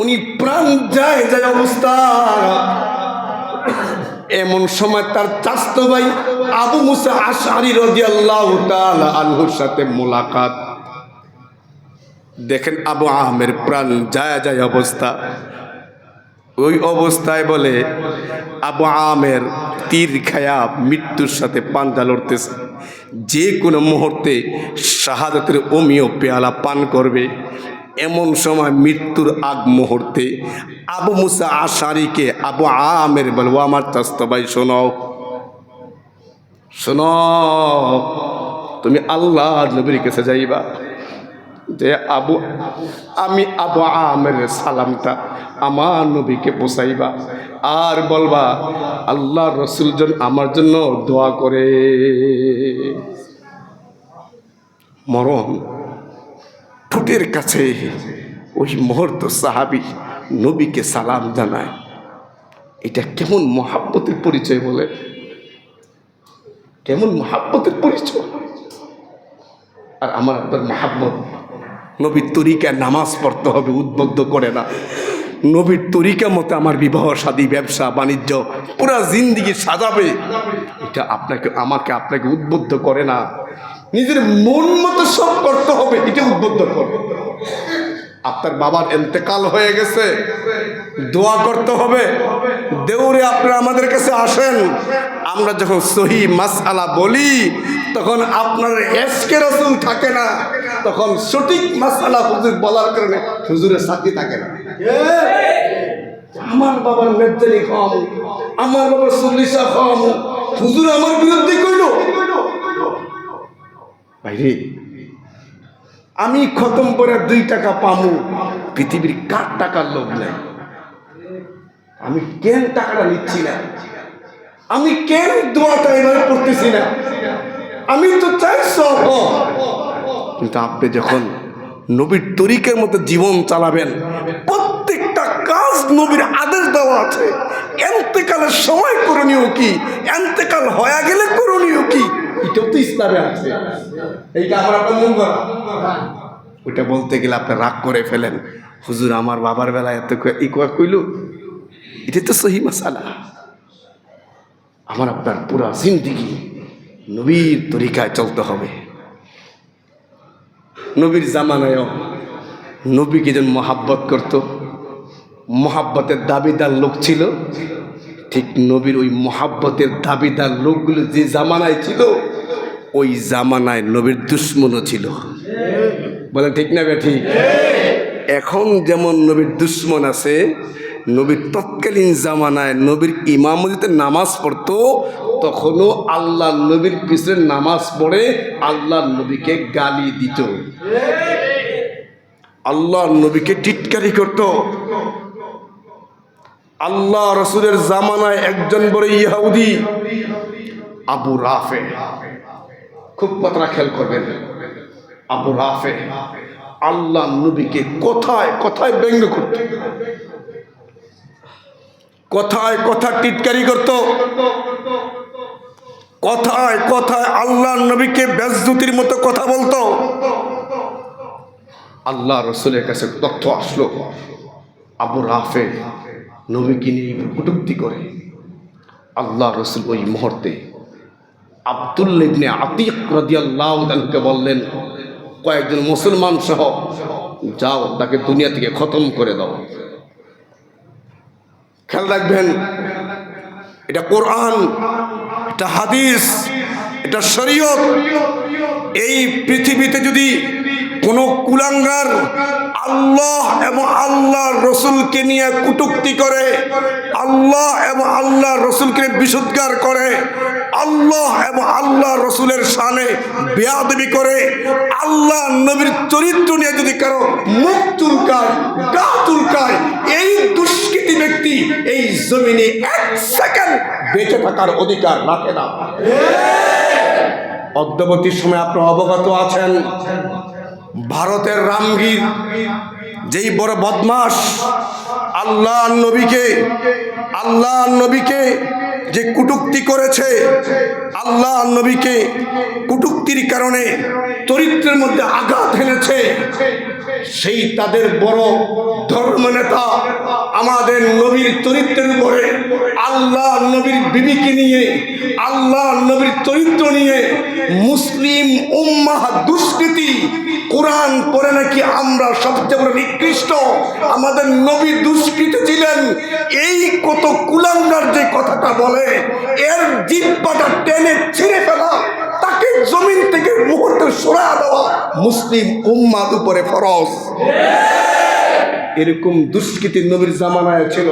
উনি প্রাণ যায় অবস্থা। এমন সময় তার চাচতো ভাই আবু মুসা আশআরী রাদিয়াল্লাহু তাআলা আনহুর সাথে মোলাকাত। দেখেন আবু আমের প্রাণ যায় অবস্থা। ওই অবস্থায় বলে আবু আমের তীর খায়া মৃত্যুর সাথে পাঞ্জা লড়তেছে, যে কোনো মুহূর্তে শাহাদাতের অমীয় পেয়ালা পান করবে। এমন সময় মৃত্যুর আগ মুহূর্তে আবু মুসা আশআরীকে আবু আমের বলে, ও আমার চাচতো ভাই শোনো, তুমি আল্লাহ নবীর কাছে যাইবা, যে আমি আবু আমের সালামটা আমার নবীকে পৌঁছাইবা, আর বলবা আল্লাহ রসুল আমার জন্য দোয়া করে। মরণ ঠোঁটের কাছে ওই মুহূর্ত সাহাবী নবীকে সালাম জানায়। এটা কেমন মহাব্বতের পরিচয় বলে, কেমন মহাব্বতের পরিচয়। আর আমার আপনার মহাব্বত নবীর তরিকায় নামাজ পড়তে হবে উদ্বুদ্ধ করে না। নবীর তরিকা মতো আমার বিবাহ শাদী ব্যবসা বাণিজ্য পুরা জিন্দিগি সাজাবে, এটা আপনাকে উদ্বুদ্ধ করে না। নিজের মন মতো সব করতে হবে, এটা উদ্বুদ্ধ করে। আপনার বাবার ইন্তেকাল হয়ে গেছে, দোয়া করতে হবে। দেউরে আপনারা আমাদের কাছে আসেন, আমরা যখন সহি মাসআলা বলি তখন আপনার এসকে রাসূল থাকে না, তখন সঠিক মাসআলা হুজুর বলার কারণে হুজুরের সাথে থাকে না। আমার বাবার মেজদানি কম, আমার বাবার চল্লিশা কম, হুজুর আমার বিরুদ্ধে কইল। ভাইরে, আমি খতম করে 2 টাকা পামু, পৃথিবীর কার টাকার লোভ নেই। আমি কেন টাকাটা নিচ্ছি না, আমি কেন দোয়াটা এভাবে করতেছি না, আমি তো চাই সব। কিন্তু আপনি যখন নবীর তরিকার মতো জীবন চালাবেন, প্রত্যেকটা কাজ নবীর আদেশ দেওয়া আছে। এন্তেকালের সময় করণীয় কি, এন্তেকাল হয়ে গেলে করণীয় কি, এটাও তো ইসলামে আছে। এইটা আমার আপনার মন করা, ওইটা বলতে গেলে আপনি রাগ করে ফেলেন, হুজুর আমার বাবার বেলায় এত কইল। এটা তো সহি মাসালা। আমার আপনার পুরা জিন্দিগি নবীর তরিকায় চলতে হবে। নবীর জামানায়ও নবীকে যেন মহাব্বত করত, মহাব্বতের দাবিদার লোক ছিল, ঠিক নবীর ওই মহাব্বতের দাবিদার লোকগুলো যে জামানায় ছিল, ওই জামানায় নবীর দুশ্মনও ছিল। বলেন ঠিক না ঠিক? এখন যেমন নবীর দুশ্মন আছে, নবীর তৎকালীন জামানায় নবীর ইমামতিতে নামাজ পড়তো, তখনও আল্লাহ নবীর পিছনে নামাজ পড়ে আল্লাহ নবীকে গালি দিত, আল্লাহ নবীকে টিটকারি করত। আল্লাহ রসুলের জামানায় একজন বড় ইহুদি আবু রাফে, খুব কথা খেয়াল করবেন, আবু রাফে আল্লাহ নবীকে কথায় কথায় ব্যঙ্গ করত, কথায় কথা টিটকারি করত, কথায় কথায় আল্লাহ নবীকে বেজ্জতির মতো কথা বলতো। আল্লাহ রসুলের কাছে তথ্য আসলো, আবু রাফে নবীকে নিয়ে কটূক্তি করে। আল্লাহ রসুল ওই মুহূর্তে আব্দুল্লাহ ইবনে আতিক রাদিয়াল্লাহু আনহুকে বললেন, কয়েকজন মুসলমান সহ যাও, তাকে দুনিয়া থেকে খতম করে দাও। খেয়াল রাখবেন, এটা কোরআন, এটা হাদিস, এটা শরীয়ত। এই পৃথিবীতে যদি কোনো কুলাঙ্গার আল্লাহ এবং আল্লাহর রসুলকে নিয়ে কটূক্তি করে, আল্লাহ এবং আল্লাহর রসুলকে বিশুদ্ধার করে, আল্লাহ এবং আল্লাহ রসুলের শানে বেয়াদবি করে, আল্লাহ নবীর চরিত্র নিয়ে যদি কারো মুখ চুলকায়, গা চুলকায়, এই দুষ্কৃতী ব্যক্তি এই জমিনে 1 সেকেন্ড বেঁচে থাকার অধিকার রাখে না। অদ্যাবধি সময় আপনারা অবগত আছেন, ভারতের রামগীর যেই বড় বদমাস আল্লাহ নবীকে যে কটূক্তি করেছে, আল্লাহ নবীকে কটূক্তির কারণে চরিত্রের মধ্যে আঘাত এনেছে, সেই তাদের বড় ধর্মনেতা আমাদের নবীর চরিত্রের উপরে, আল্লাহ নবীর বিবিকে নিয়ে, আল্লাহ নবীর চরিত্র নিয়ে মুসলিম উম্মাহ দুষ্কৃতী কোরআন পড়ে নাকি আমরা সবচেয়ে বড় নিকৃষ্ট, আমাদের নবী দুষ্কৃতী ছিলেন। এই কত কুলাঙ্গার যে কথাটা বলে, এর জিহ্বাটা টেনে ছিঁড়ে ফেলা, তাকে জমিন থেকে মুহূর্তে সরায়া দেওয়া মুসলিম উম্মার উপরে ফরজ। এরকম দুষ্কৃতী নবীর জামানায় ছিল।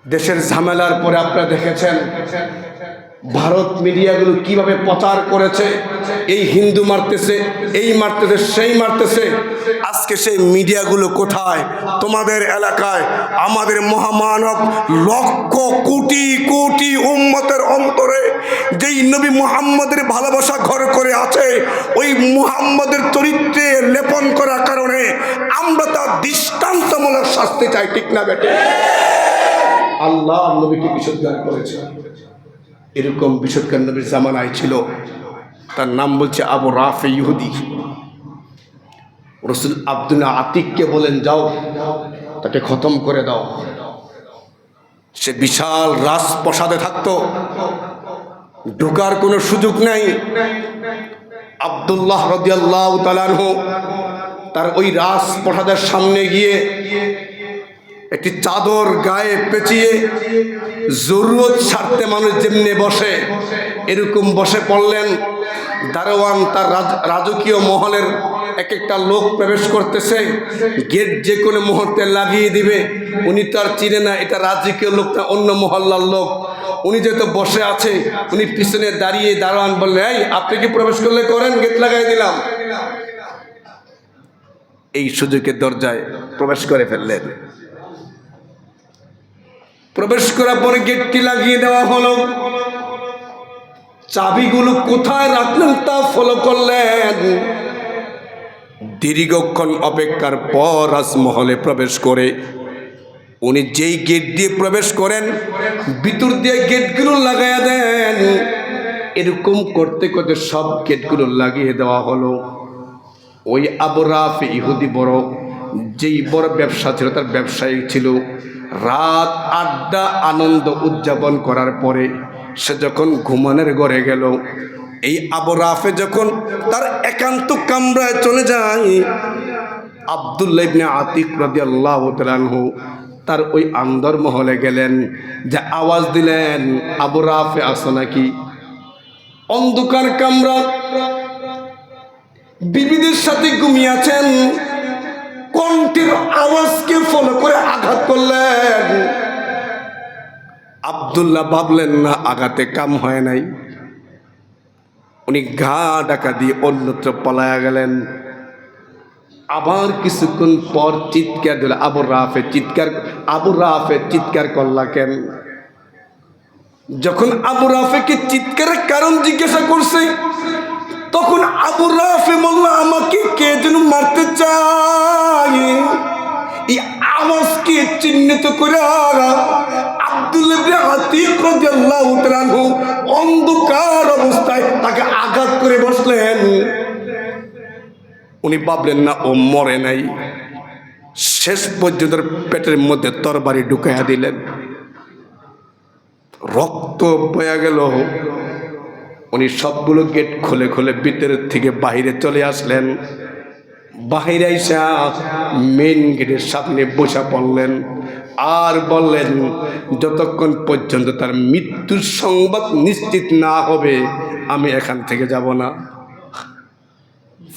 দেশের ঝামেলার পরে আপনারা দেখেছেন ভারত মিডিয়াগুলো কিভাবে প্রচার করেছে, এই হিন্দু মারতেছে, এই মারতেছে, সেই মারতেছে। আজকে সেই মিডিয়াগুলো কোথায়? তোমাদের এলাকায় আমাদের মহামানব লক্ষ কোটি কোটি উম্মতের অন্তরে যেই নবী মুহাম্মদের ভালোবাসা ঘর করে আছে, ওই মুহাম্মদের চরিত্রে লেপন করার কারণে আমরা তার দৃষ্টান্তমূলক শাস্তি চাই, ঠিক না বেটে? আল্লাহ নবীকে বিশুদ্ধার করেছে। এরকম বিশুদ্ধার নবীর জামানায় ছিল, তার নাম বলছে আবু রাফে ইহুদি। রসুল আব্দুল্লাহ আতিককে বলেন, যাও তাকে খতম করে দাও। সে বিশাল রাজপ্রাসাদে থাকতো, ঢোকার কোনো সুযোগ নেই। আব্দুল্লাহ রাদিয়াল্লাহু তাআলা আনহু তার ওই রাজপ্রাসাদের সামনে গিয়ে একটি চাদর গায়ে পেঁচিয়ে জরুরত স্বার্থে মানুষ যেমনি বসে এরকম বসে পড়লেন। দারোয়ান তার রাজকীয় মহলের এক একটা লোক প্রবেশ করতেছে, গেট যে কোনো মুহূর্তে লাগিয়ে দিবে। উনি তো আর চিনে না এটা রাজকীয় লোক না অন্য মহল্লার লোক। উনি যেহেতু বসে আছে, উনি পিছনে দাঁড়িয়ে দারোয়ান বললেন, এই আপনি কি প্রবেশ করলে করেন, গেট লাগাই দিলাম। এই সুযোগে দরজায় প্রবেশ করে ফেললেন। প্রবেশ করার পরে গেটটি লাগিয়ে দেওয়া হলো। চাবিগুলো কোথায় রাখলেন তা ফলো করলেন। দীর্ঘক্ষণ অপেক্ষার পর রাজমহলে প্রবেশ করে উনি যেই গেট দিয়ে প্রবেশ করেন, ভিতর দিয়ে গেটগুলো লাগাইয়া দেন। এরকম করতে করতে সব গেটগুলো লাগিয়ে দেওয়া হলো। ওই আবু রাফে ইহুদি বড় যেই বড় ব্যবসা ছিল, তার ব্যবসায়ী ছিল। রাত আড্ডা আনন্দ উদযাপন করার পরে সে যখন ঘুমানোর ঘরে গেল, এই আবু রাফে যখন তার একান্ত কামরায় চলে যায়, আব্দুল্লাহ ইবনে আতিক রাদিয়াল্লাহু তাআলা আনহু তার ওই আন্দর মহলে গেলেন, যে আওয়াজ দিলেন, আবু রাফে আসো নাকি? অন্ধকার কামরা, বিবিদের সাথে ঘুমিয়ে আছেন। কণ্ঠের আওয়াজকে ফলো করে আঘাত করলেন। আব্দুল্লাহ ভাবলেন না আঘাতে কাম হয় নাই, উনি ঘা ডাকা দিয়ে অন্যত্র পলায়া গেলেন। আবার কিছুক্ষণ পর চিৎকার দিল, আবু রাফে চিৎকার করলা কেন? যখন আবু রাফেকে চিৎকারের কারণ জিজ্ঞাসা করছে, তখন আবু রাফে বলল, আমাকে কে যেন মারতে চায়। এই আওয়াজকে চিহ্নিত করে আব্দুল্লাহ ইবনে আতিক রাদিয়াল্লাহু তাআলা আনহু অন্ধকার অবস্থায় তাকে আঘাত করে বসলেন। উনি ভাবলেন না ও মরে নাই। শেষ পর্যন্ত পেটের মধ্যে তরবারি ঢুকাইয়া দিলেন, রক্ত বয়ে গেল। উনি সবগুলো গেট খুলে খুলে ভিতরের থেকে বাইরে চলে আসলেন। বাহিরে আইসা মেন গেটের সামনে বসা পড়লেন। আর বললেন যতক্ষণ পর্যন্ত তার মৃত্যুর সংবাদ নিশ্চিত না হবে আমি এখান থেকে যাব না।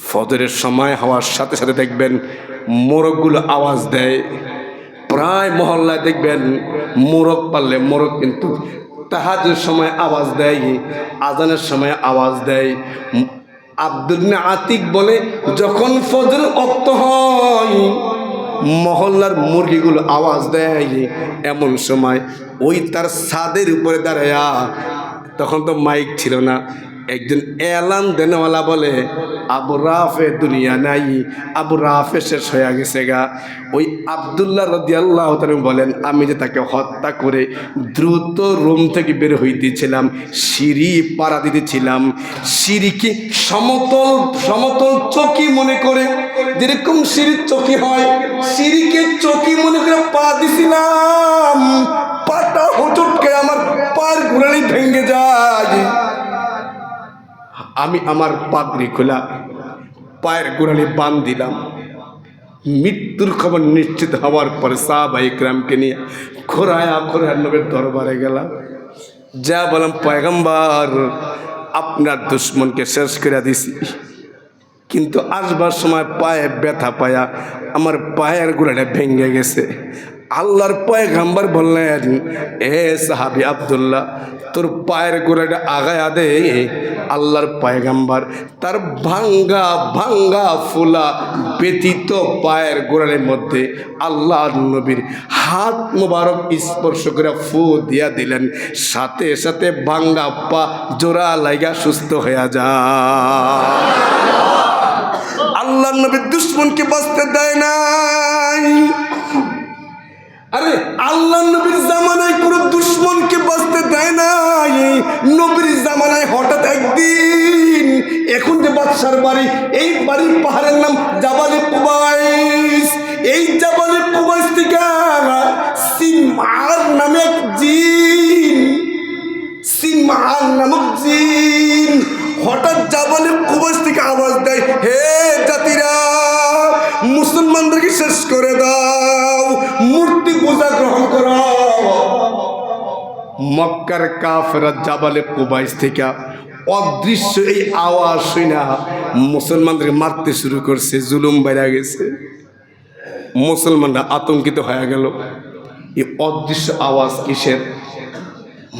ফজরের সময় হওয়ার সাথে সাথে দেখবেন মোরগগুলো আওয়াজ দেয়। প্রায় মহল্লায় দেখবেন মোরগ পারলে মোরগ কিন্তু তাহাজ্জুদের সময় আওয়াজ দেয়, আজানের সময় আওয়াজ দেয়। আব্দুল ইবনে আতিক বলে যখন ফজর ওয়াক্ত হয় মহল্লার মুরগিগুলো আওয়াজ দেয়, এমন সময় ওই তার ছাদের উপরে দাঁড়ায়া, তখন তো মাইক ছিল না, একজন এলান দেনেওয়ালা বলে আবু রাফে দুনিয়া নাই, আবু রাফে শেষ হয়ে গেছে গা। ওই আব্দুল্লাহ রাদিয়াল্লাহু তাআলা বলেন আমি যে তাকে হত্যা করে দ্রুত রুম থেকে বের হইতেছিলাম, সিঁড়ি পাড়া দিতেছিলাম, সিঁড়িকে সমতল সমতল চকি মনে করে, যেরকম সিঁড়ির চকি হয় সিঁড়িকে চকি মনে করে পা দিছিলাম, পাটা হোঁচটকে আমার পায়ের গোড়ালি ভেঙে যায়। আমি আমার পাগড়ি খোলা পায়ের গোড়ালি বাঁধ দিলাম। মৃত্যুর খবর নিশ্চিত হওয়ার পরে সাহাবা ইকরামকে নিয়ে খোরায়া নবীর দরবারে গেলাম, যা বললাম পয়গম্বর আপনার দুশ্মনকে শেষ করে দিছি, কিন্তু আসবার সময় পায়ে ব্যথা পায়া আমার পায়ের গোড়াটা ভেঙে গেছে। আল্লাহর পয়গম্বর বললেন এ সাহাবী আব্দুল্লাহ তোর পায়ের গোড়াটা আগায়া দে। আল্লাহর পয়গম্বর তার ভাঙ্গা ভাঙ্গা ফুলা ব্যতীত পায়ের গোড়ালির মধ্যে আল্লাহর নবীর হাত মোবারক স্পর্শ করে ফু দিয়া দিলেন, সাথে সাথে ভাঙ্গা পা জোড়া লাইগা সুস্থ হয়ে যায়। আল্লাহর নবীর দুশ্মনকে বাঁচতে দেয় নাই। আরে আল্লাহ নবীর জামানায় কোনো দুশ্মনকে বাঁচতে দেয় নাই। নবীর জামানায় হঠাৎ একদিন, এখন যে বাদশার বাড়ি, এই বাড়ির পাহাড়ের নাম জাবালে কুবাইস, এই জাবালে কুবাইস থেকে সিনমার নামে এক জিন, সিনমার নামক জিন হঠাৎ জাবালে কুবাইস থেকে আওয়াজ দেয়, হে জাতিরা মুসলমানদেরকে শেষ করে দাও, মূর্তি পূজা গ্রহণ করো। মক্কার কাফেররা জাবালে কুবাইস থেকে অদৃশ্য এই আওয়াজ শুনে মুসলমানদেরকে মারতে শুরু করছে, জুলুম বেড়ে গেছে। মুসলমানরা আতঙ্কিত হয়ে গেল, এই অদৃশ্য আওয়াজ কিসের?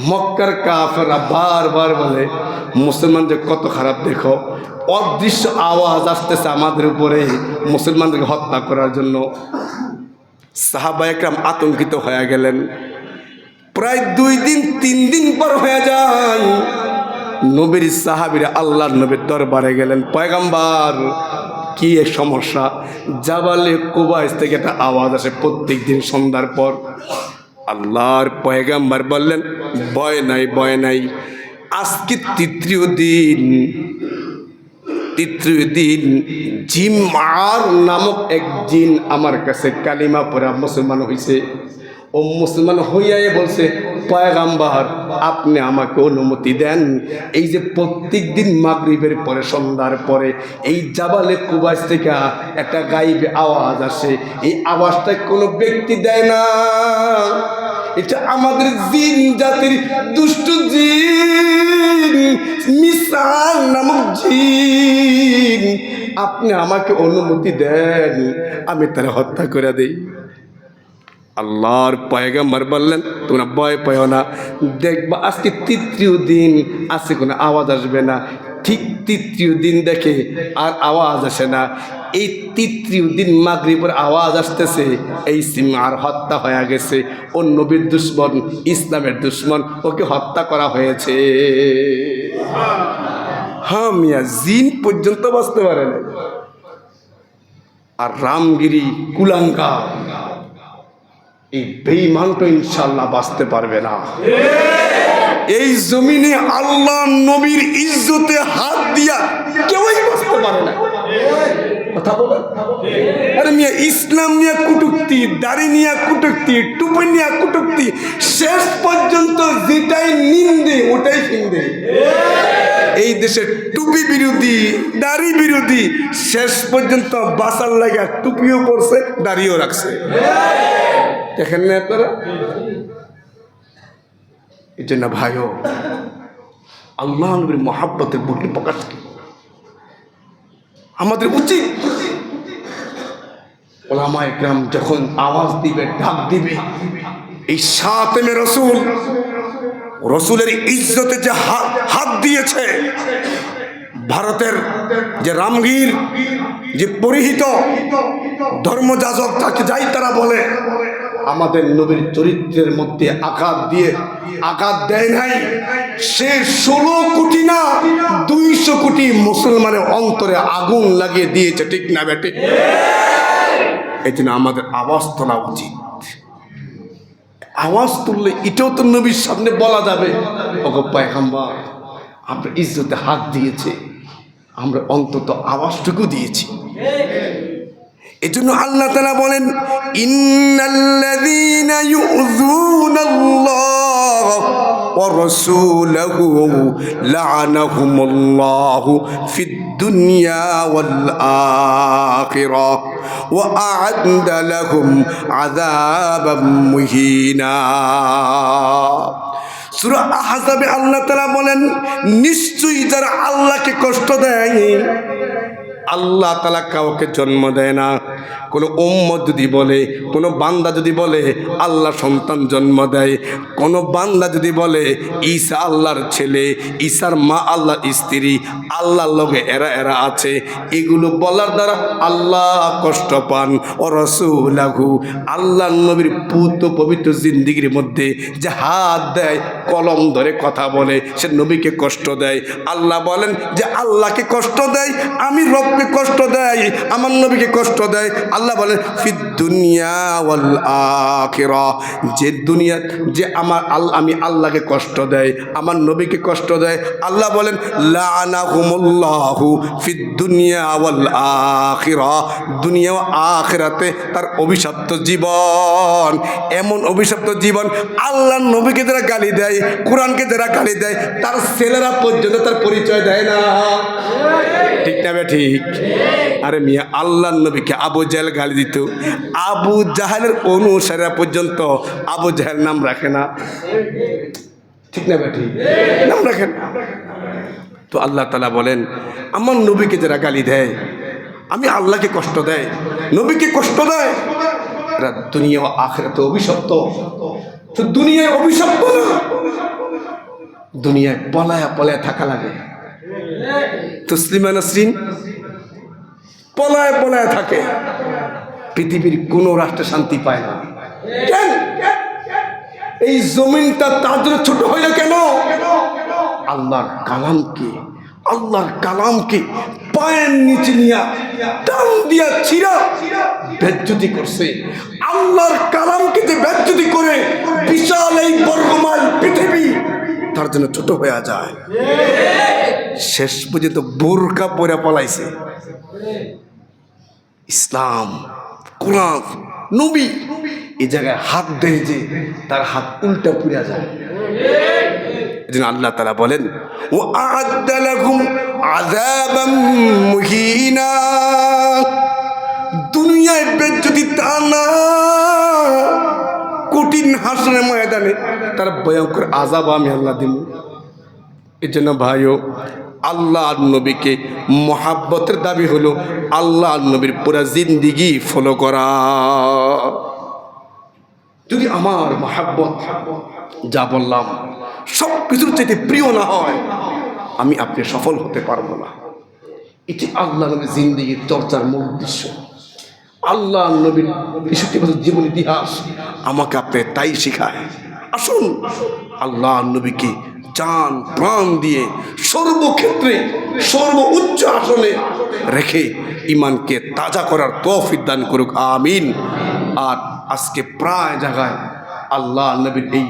মক্কার কাফেররা বারবার বলে মুসলমানদের কত খারাপ, দেখো অদৃশ্য আওয়াজ আসতেছে আমাদের উপরে মুসলমানদেরকে হত্যা করার জন্য। সাহাবা একরাম আতঙ্কিত হয়ে গেলেন। প্রায় 2 দিন 3 দিন পর হয়ে যায়, নবীর সাহাবীরা আল্লাহর নবীর দরবারে গেলেন, পয়গম্বর কি এক সমস্যা? জাবালে কুবাইস থেকে একটা আওয়াজ আসে প্রত্যেক দিন সন্ধ্যার পর। আল্লাহর পয়গম্বর বললেন ভয় নাই, ভয় নাই, আজকে তৃতীয় দিন জিমার নামক এক জিন আমার কাছে কালিমা পড়া মুসলমান হয়েছে। ও মুসলমান হইয়াই বলছে পয়গম্বর আপনি আমাকে অনুমতি দেন, এই যে প্রত্যেক দিন মাগরিবের পরে সন্ধ্যার পরে এই জাবালে কুবাইস থেকে একটা গায়েবী আওয়াজ আসে, এই আওয়াজটা কোনো ব্যক্তি দেয় না, এটা আমাদের জিন জাতির দুষ্ট জিন, মিসাল নামক জিন, আপনি আমাকে অনুমতি দেন আমি তারা হত্যা করে দেই। আল্লাহর পয়গম্বর বললেন তোমরা ভয় পেও না, দেখবা আজকে তৃতীয় দিন, আজকে কোনো আওয়াজ আসবে না। ঠিক তৃতীয় দিন দেখে আর আওয়াজ আসে না। এই তৃতীয় দিন মাগরিবের আওয়াজ আসতেছে, এই সিমার হত্যা হয়ে গেছে, ও নবীর দুশ্মন, ইসলামের দুশ্মন, ওকে হত্যা করা হয়েছে। হ্যাঁ মিয়া, জিন পর্যন্ত বাঁচতে পারে না, আর রামগিরি কুলাঙ্গা এই বেঈমানটা ইনশাআল্লাহ বাঁচতে পারবে না। এই জমিনে আল্লাহ নবীর ইজ্জতে হাত দিয়া কেউই বাঁচতে পারে না। কথা বলেন। আরে মিয়া, ইসলাম নিয়ে কুটুক্তি, দাড়ি নিয়ে কুটুক্তি, টুপি নিয়ে কুটুক্তি, শেষ পর্যন্ত যেটাই নিন্দে ওটাই ফিন্দে। এই দেশে টুপি বিরোধী, দাড়ি বিরোধী, শেষ পর্যন্ত বাঁচার লাগা টুপিও পরছে, দাড়িও রাখছে। দেখেন না আপনারা? এই জন্য ভাইও আল্লাহ নবীর মহাব্বতের বহির প্রকাশ আমাদের উচিত। ওলামায়ে কেরাম যখন আওয়াজ দিবে, ডাক দিবে, এই সাতেমে রসুল, রসুলের ইজ্জতে যে হাত দিয়েছে, ভারতের যে রামগীর, যে পরিহিত ধর্মযাজক তাকে যাই তারা বলে, আমাদের নবীর চরিত্রের মধ্যে আঘাত দেয় নাই। সে 16 কোটি না 200 কোটি মুসলমানের অন্তরে আগুন লাগিয়ে দিয়েছে, ঠিক না বেটে? এই জন্য আমাদের আওয়াজ তোলা উচিত। আওয়াজ তুললে এটাও তো নবীর সামনে বলা যাবে, ওগো পয়গম্বর আপনার ইজ্জতে হাত দিয়েছে, আমরা অন্তত আওয়াজটুকু দিয়েছি। এজন্য আল্লাহ তাআলা বলেন, ইন্নাল্লাযীনা ইউযুনাল্লাহ ওয়া রাসূলাহু লা'আনাহুমুল্লাহু ফিদ দুনিয়া ওয়াল আখিরাহ ওয়া আ'আদ্দা লাহুম আযাবাম মুহিনা। সূরা আহজাবে আল্লাহ তাআলা বলেন, নিশ্চয়ই যারা আল্লাহকে কষ্ট দেয়, আল্লাহ তাআলা কাউকে জন্ম দেয় না। কোনো উম্মত যদি বলে, কোনো বান্দা যদি বলে আল্লাহ সন্তান জন্ম দেয়, কোনো বান্দা যদি বলে ঈসা আল্লাহর ছেলে, ঈসার মা আল্লাহর স্ত্রী, আল্লাহর লগে এরা আছে, এগুলো বলার দ্বারা আল্লাহ কষ্ট পান। ও রাসূলাহু, আল্লাহর নবীর পুত পবিত্র জিন্দেগির মধ্যে যে হাত দেয়, কলম ধরে কথা বলে, সে নবীকে কষ্ট দেয়। আল্লাহ বলেন যে আল্লাহকে কষ্ট দেয়, আমি রবকে কষ্ট দেয়, আমার নবীকে কষ্ট দেয়। আল্লাহ বলেন ফিদ দুনিয়া ওয়াল আখিরাহ, যে দুনিয়া যে আমি আল্লাহকে কষ্ট দেয়, আমার নবীকে কষ্ট দেয়, আল্লাহ বলেন লাআনাহুমুল্লাহু ফিদ দুনিয়া ওয়াল আখিরাহ, দুনিয়া ও আখিরাতে তার অভিশপ্ত জীবন। এমন অভিশপ্ত জীবন, আল্লাহর নবীকে যারা গালি দেয়, কোরআনকে যারা গালি দেয়, তার ছেলেরা পর্যন্ত তার পরিচয় দেয় না, ঠিক না বে ঠিক? আরে মিয়া, আল্লাহর নবীকে আবু জাহেল গালি দিত, আবু জাহেলের অনুসারীরা পর্যন্ত আবু জাহেল নাম রাখে না, ঠিক না বে ঠিক? নাম রাখেন। তো আল্লাহ তাআলা বলেন, আমার নবীকে যারা গালি দেয়, আমি আল্লাহকে কষ্ট দেয়, নবীকে কষ্ট দেয়, এরা দুনিয়া ও আখিরাতে অভিশপ্ত। তো দুনিয়ায় অভিশপ্ত না, দুনিয়ায় পলায়া থাকা লাগে। তসলিমা নাসরিন পলায় থাকে, পৃথিবীর কোন রাষ্ট্রে শান্তি পায় না। কেন? এই জমিনটা তার জন্য ছোট হইল কেন? আল্লাহর কালামকে পায়ের নিচে নিয়ে টান দিয়া ছিঁড়া বেজ্জতি করছে। আল্লাহর কালামকে যে বেজ্জতি করে বিশাল এই বর্গমাইল পৃথিবী তার জন্য ছোট হয়ে যায়। শেষ পর্যন্ত বোরকা পরে পলাইছে। ইসলাম, কোরআন, নবী এই জায়গায় হাত দেয় যে তার হাত উল্টা পুড়ে যায়। এজন্য আল্লাহ তাআলা বলেন, ওয়া আ'আদ্দা লাহুম আযাবাম মুহিনা, দুনিয়ায় বেজ্জতি তা না, কঠিন হাসরের ময়দানে তার ভয়ঙ্কর আযাব আমি আল্লাহ দিব। এজন্য ভাইও, আল্লাহ নবীকে মহাব্বতের দাবি হলো আল্লাহ নবীর পুরা জিন্দিগি ফলো করা। যদি আমার মহাব্বত যা বললাম সব কিছুর চাইতে প্রিয় না হয়, আমি আপনি সফল হতে পারবো না। এটি আল্লাহ নবীর জিন্দিগির চর্চার মূল উদ্দেশ্য। আল্লাহ নবীর ৬৩ বছর জীবন ইতিহাস আমাকে আপনি তাই শেখায়। আসুন আল্লাহ নবীকে জান প্রাণ দিয়ে সর্বক্ষেত্রে সর্বোচ্চ আসনে রেখে ইমানকে তাজা করার তৌফিক দান করুক, আমিন। আর আজকে প্রায় জায়গায় আল্লাহ নবীর এই